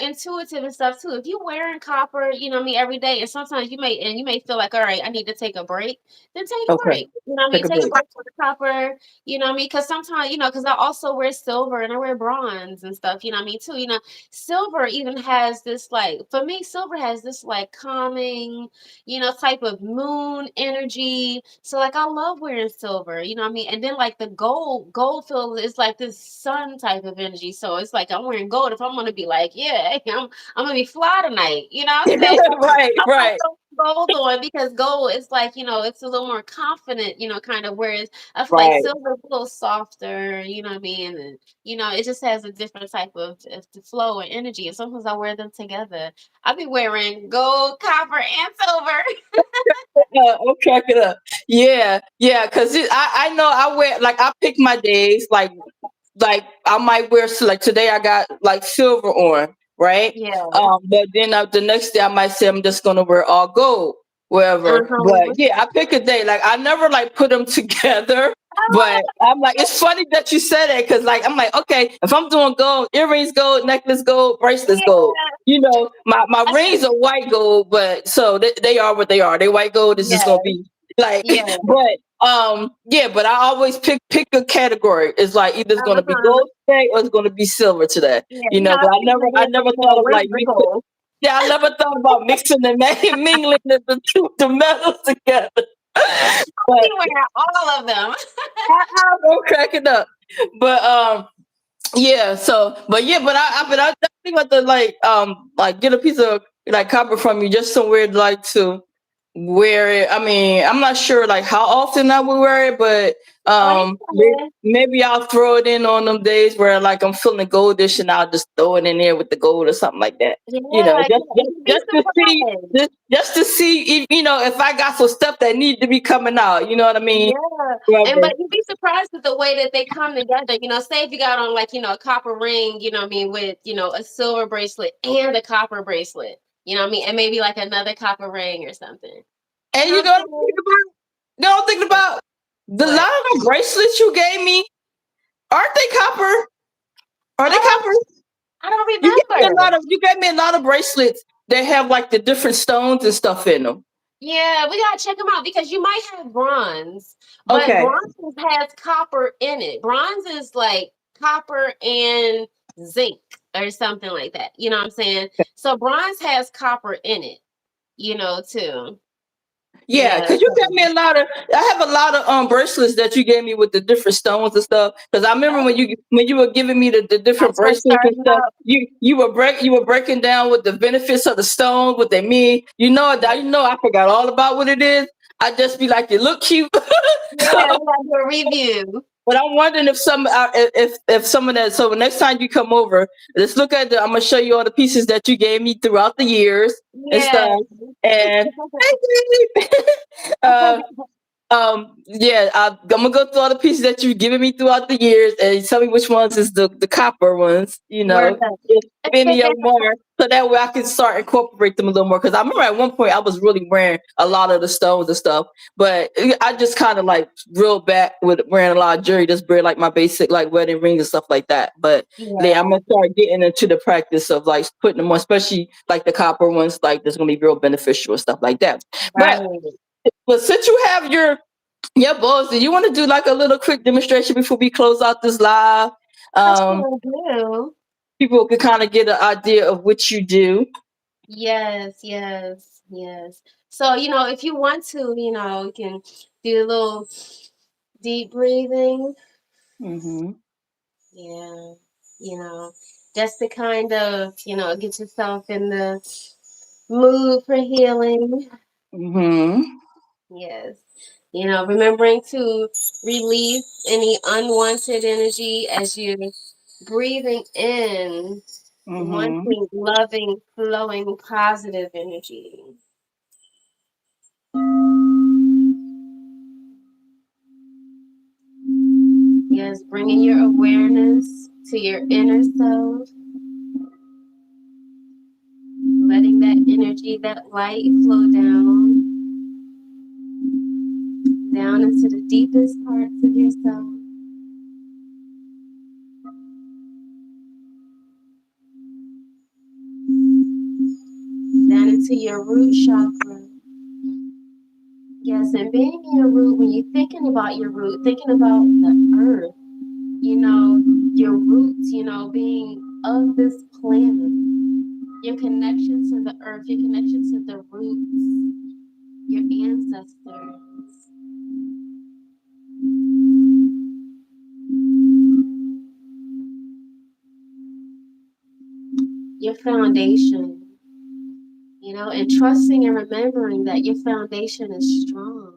intuitive and stuff too. If you're wearing copper, what I mean, every day, and sometimes you may feel like, all right, I need to take a break, then take a okay, break. You know what I mean? take a Take a break. break from the copper, what I mean? Because sometimes, because I also wear silver and I wear bronze and stuff, what I mean, too. Silver even has this like for me, silver has this like calming, type of moon energy. So like I love wearing silver, what I mean? And then like the gold feels is like this sun type of energy. So it's like I'm wearing gold if I'm gonna be like, yeah, hey, I'm gonna be fly tonight, you know what I'm saying? Right. I might Right. throw gold on because gold is like, it's a little more confident, kind of, whereas I feel like Right. silver is a little softer, what I mean? And it just has a different type of the flow and energy. And sometimes I wear them together. I'll be wearing gold, copper, and silver. I'm cracking up. Yeah. Yeah. Cause I know I wear like I pick my days like I might wear like today I got like silver on, right? Yeah. But then the next day I might say I'm just gonna wear all gold, wherever. But Uh-huh. yeah, I pick a day. Like I never like put them together. But I'm like, it's funny that you said that because like I'm like, okay, if I'm doing gold, earrings gold, necklace gold, bracelets gold. Yeah. You know, my I rings are white gold, but so they are what they are. They white gold is just gonna yeah. be like, Yeah. yeah, but I always pick a category. It's like either it's gonna be Uh-huh. gold today or it's gonna be silver today. Yeah. You know, I but I think never my I hands a never little thought more of like mixing. whimsical. Yeah, I never thought about mixing and mingling the metals together. I'll But be wearing all of them. I'm cracking up. But yeah, so but yeah, but I definitely want to like get a piece of like copper from you just somewhere like to wear it. I mean, I'm not sure like how often I would wear it, but Oh yeah. maybe I'll throw it in on them days where like I'm feeling goldish and I'll just throw it in there with the gold or something like that. Yeah. You know, Yeah. And you'd be just to see surprised. just to see if if I got some stuff that need to be coming out. You know what I mean? Yeah, and Whatever. but you'd be surprised at the way that they come together. Say if you got on like, a copper ring, what I mean, with, a silver bracelet and a copper bracelet, what I mean, and maybe like another copper ring or something. You And know you what know what I'm I'm thinking about? You know what I'm thinking saying? about? The lot What? of the bracelets you gave me, aren't they copper? Are they Um, copper? I don't You gave me a lot remember. of bracelets that have like the different stones and stuff in them. Yeah, we gotta check them out because you might have bronze, but Okay. bronze has copper in it. Bronze is like copper and zinc or something like that. You know what I'm saying? So bronze has copper in it, too. Yeah, Yeah. because you gave So, me a lot of. I have a lot of bracelets that you gave me with the different stones and stuff. Because I remember oh, when you were giving me the I different first bracelets and starting stuff, out. you were breaking down what the benefits of the stone, what they mean. You know that I forgot all about what it is. I just be like, you look cute. Yeah, we gotta do a review. But I'm wondering if if some of that. So next time you come over, let's look at the. I'm gonna show you all the pieces that you gave me throughout the years and Yeah. stuff. And uh, yeah, I'm gonna go through all the pieces that you've given me throughout the years, and tell me which ones is the copper ones. You Word know, up. if any of them are, so that way I can start incorporate them a little more. Because I remember at one point I was really wearing a lot of the stones and stuff, but I just kind of like reeled back with wearing a lot of jewelry, just wear like my basic like wedding rings and stuff like that. But yeah, I'm Yeah. gonna start getting into the practice of like putting them on, especially like the copper ones, like that's gonna be real beneficial and stuff like that. But Right. But since you have your balls, do you want to do like a little quick demonstration before we close out this live? I Um, sure do. People can kind of get an idea of what you do. Yes, yes, yes. So, if you want to, you can do a little deep breathing. Mhm. Yeah, you know, just to kind of, get yourself in the mood for healing. Mhm. Yes. Remembering to release any unwanted energy as you're breathing in, Mhm. wanting, loving, flowing, positive energy. Yes, bringing your awareness to your inner self, letting that energy, that light flow down into the deepest parts of yourself, down into your root chakra. Yes, and being in your root, when you're thinking about your root, thinking about the earth, your roots, being of this planet, your connection to the earth, your connection to the roots, your ancestors, your foundation, and trusting and remembering that your foundation is strong,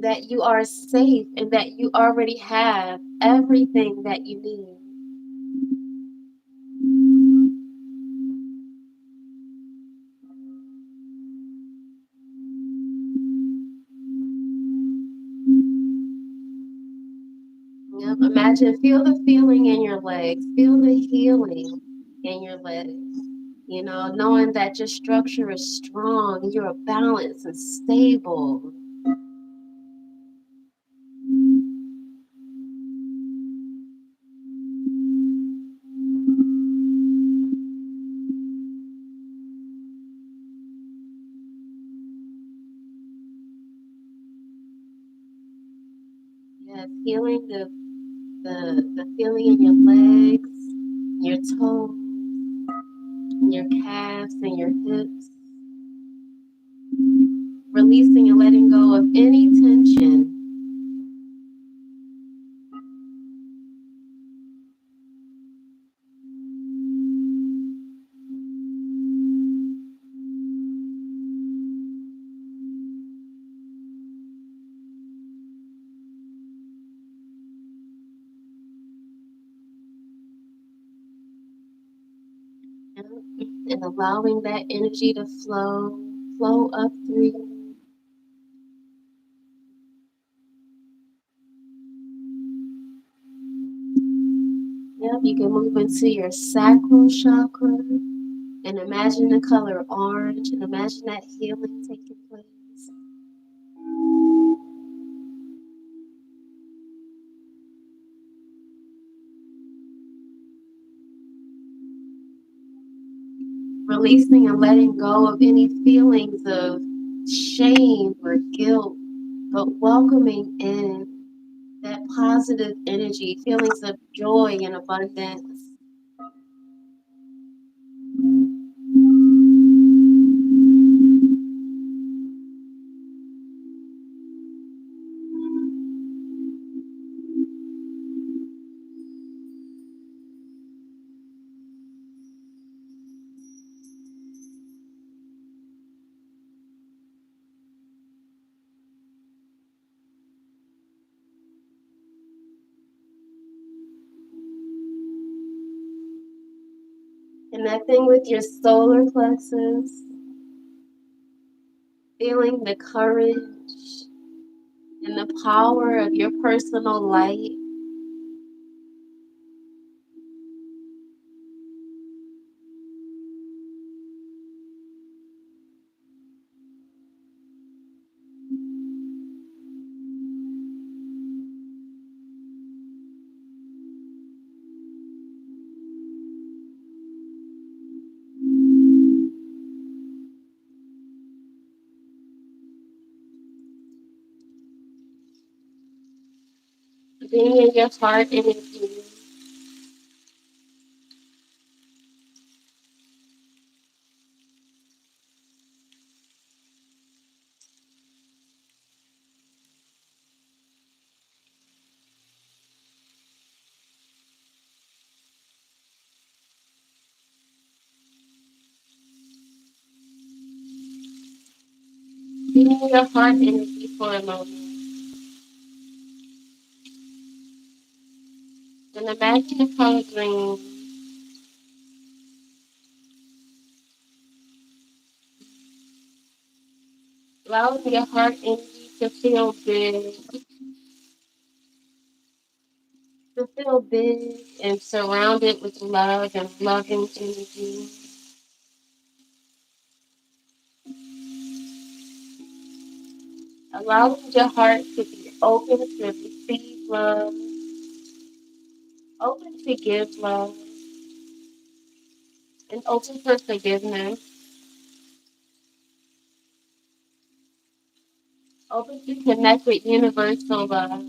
that you are safe, and that you already have everything that you need. Yep. Imagine, feel the feeling in your legs, feel the healing in your legs. Knowing that your structure is strong, you're balanced and stable. Yes, healing the feeling in your legs, your toes, your calves, and your hips. Releasing and letting go of any tension. And allowing that energy to flow up through you. Yep, you can move into your sacral chakra and imagine the color orange and imagine that healing taking place. Releasing and letting go of any feelings of shame or guilt, but welcoming in that positive energy, feelings of joy and abundance. Connecting with your solar plexus, feeling the courage and the power of your personal light. being in your heart energy, being in your heart energy for a moment, and imagine a color green, allowing your heart energy to feel big and surrounded with love and loving energy. Allowing your heart to be open to receive love, open to give love, and open for forgiveness, open to connect with universal love,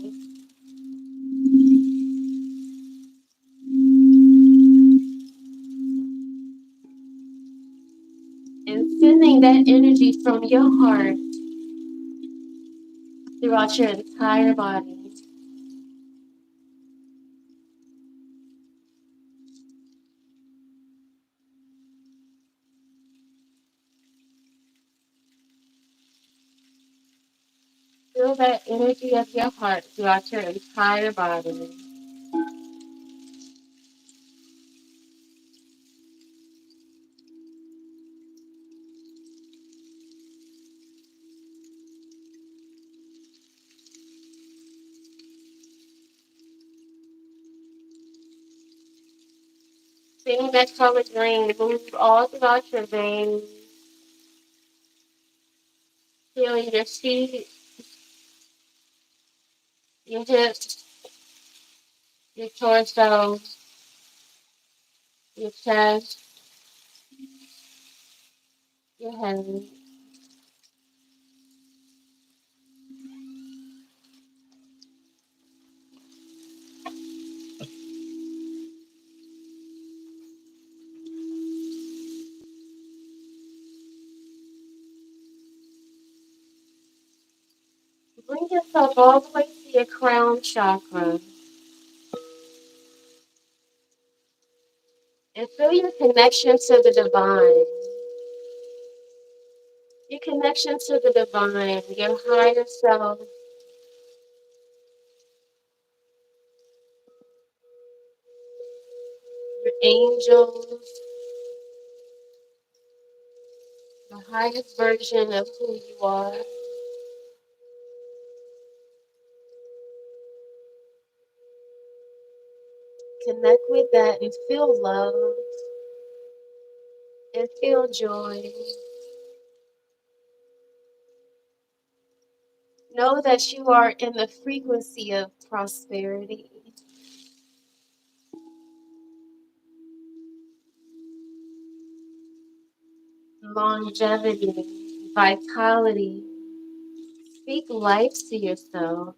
and sending that energy from your heart throughout your entire body. Feel that energy of your heart throughout your entire body. Feeling that color green move all throughout your veins. Feeling your feet, your hips, your torso, your chest, your head. Bring yourself all the way to your crown chakra and feel your connection to the divine. Your connection to the divine, your higher self, your angels, the highest version of who you are. Connect with that and feel love and feel joy. Know that you are in the frequency of prosperity, longevity, vitality. Speak life to yourself.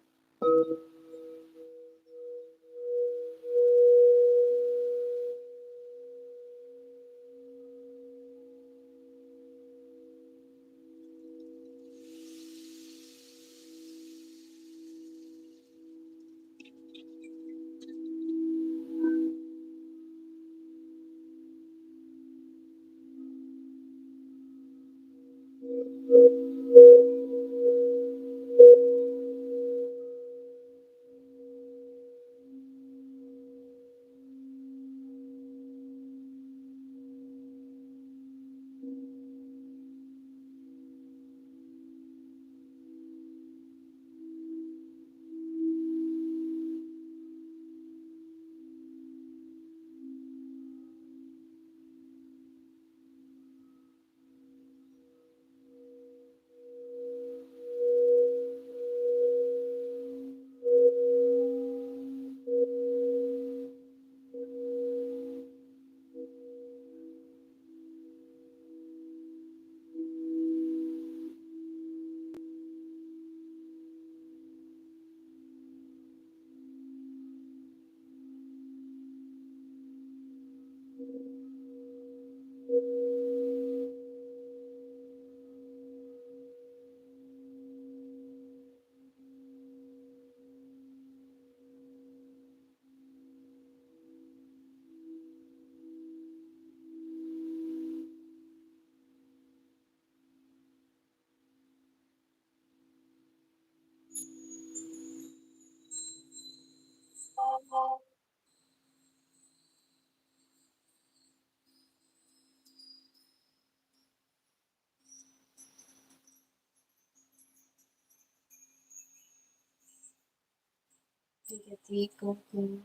Take a deep breath in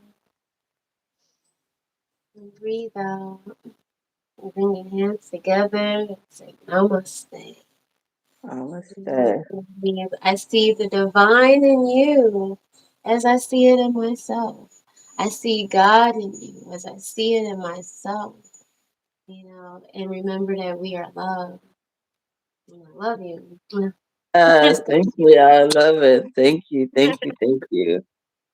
and breathe out. And bring your hands together and say namaste. Namaste. I see the divine in you as I see it in myself. I see God in you as I see it in myself. And remember that we are loved. And I love you. Yes, thank you. I love it. Thank you. Thank you. Thank you.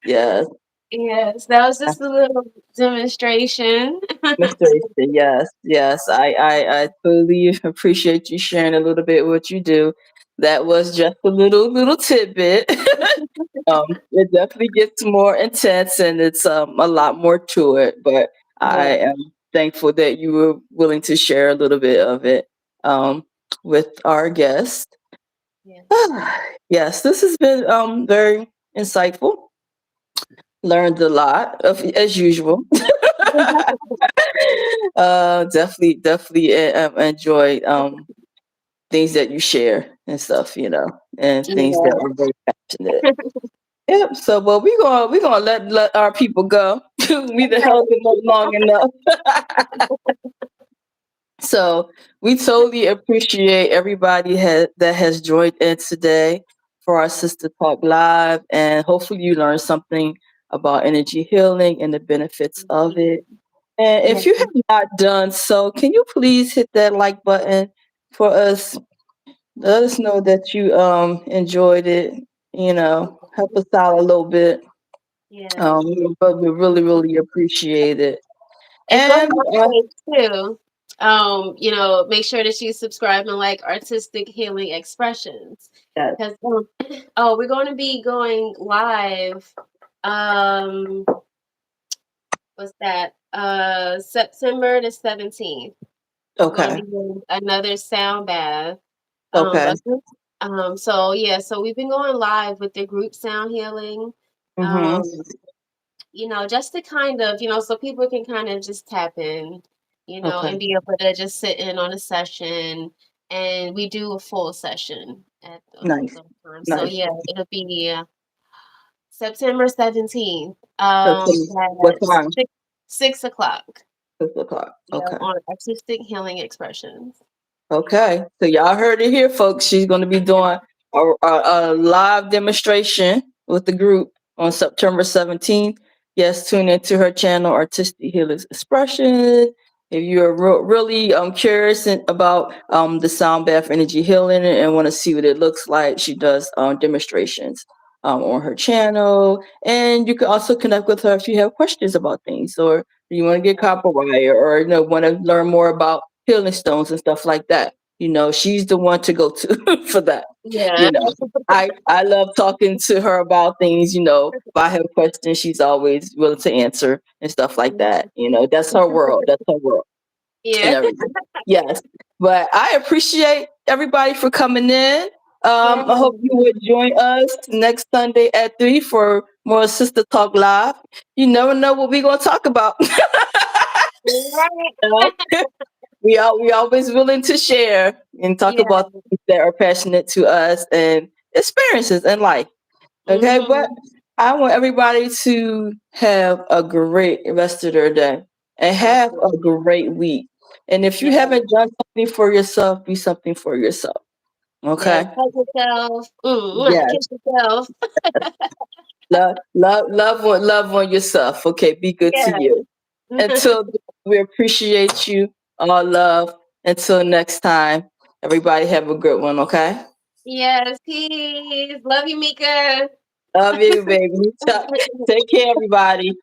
Yes. Yes, that was just a little demonstration. Mr. Easton, yes, yes. I totally appreciate you sharing a little bit what you do. That was just a little tidbit. It definitely gets more intense and it's a lot more to it, but I Yeah, am thankful that you were willing to share a little bit of it um with our guest. yeah. Yes, this has been very insightful. Learned a lot of as usual. Definitely enjoy things that you share and stuff, and things that Yeah. are very passionate. Yep. So, but we gonna let our people go. We done held them up long enough. So we totally appreciate everybody that has joined in today for our Sister Talk Live, and hopefully you learned something about energy healing and the benefits of it. And Yeah. if you have not done so, can you please hit that like button for us? Let us know that you enjoyed it. Help us out a little bit. Yeah. But we really appreciate it. And go to And our page too. Make sure that you subscribe and like Artistic Healing Expressions. yes, Because we're going to be going live. Um, what's that? September the 17th. We're going to okay, be doing another sound bath. okay, So we've been going live with the group sound healing. mm-hmm, Um, just to kind of, so people can kind of just tap in, okay, and be able to just sit in on a session. And we do a full session at nice, those times. So nice. yeah, it'll be September 17th So, what at time? 6 o'clock. 6 o'clock. Yeah, Okay. on Artistic Healing Expressions. Okay, so y'all heard it here, folks. She's going to be doing a live demonstration with the group on September 17th. Yes, tune into her channel, Artistic Healers Expression. If you're really curious about the sound bath energy healing and want to see what it looks like, she does demonstrations on her channel. And you can also connect with her if you have questions about things or you want to get copper wire or want to learn more about healing stones and stuff like that. She's the one to go to for that. Yeah. You know, I love talking to her about things. If I have questions, she's always willing to answer and stuff like that. That's her world. That's her world and Yeah. everything. Yes, but I appreciate everybody for coming in. Yeah. I hope you would join us next Sunday at 3 for more Sister Talk Live. You never know what we're gonna talk about. Right. You know? We always willing to share and talk Yeah. about things that are passionate to us and experiences in life. Okay, but Hmm. I want everybody to have a great rest of their day and have a Absolutely. great week. And if you Yeah. haven't done something for yourself, be something for yourself. Yes. Okay. Hug yourself. Yes. Kiss yourself. Love on yourself. Okay. Be good to Yeah. you. Until then, we appreciate you. All love. Until next time, everybody have a good one. Okay. Yes. Peace. Love you, Mika. Love you, baby. Take care, everybody.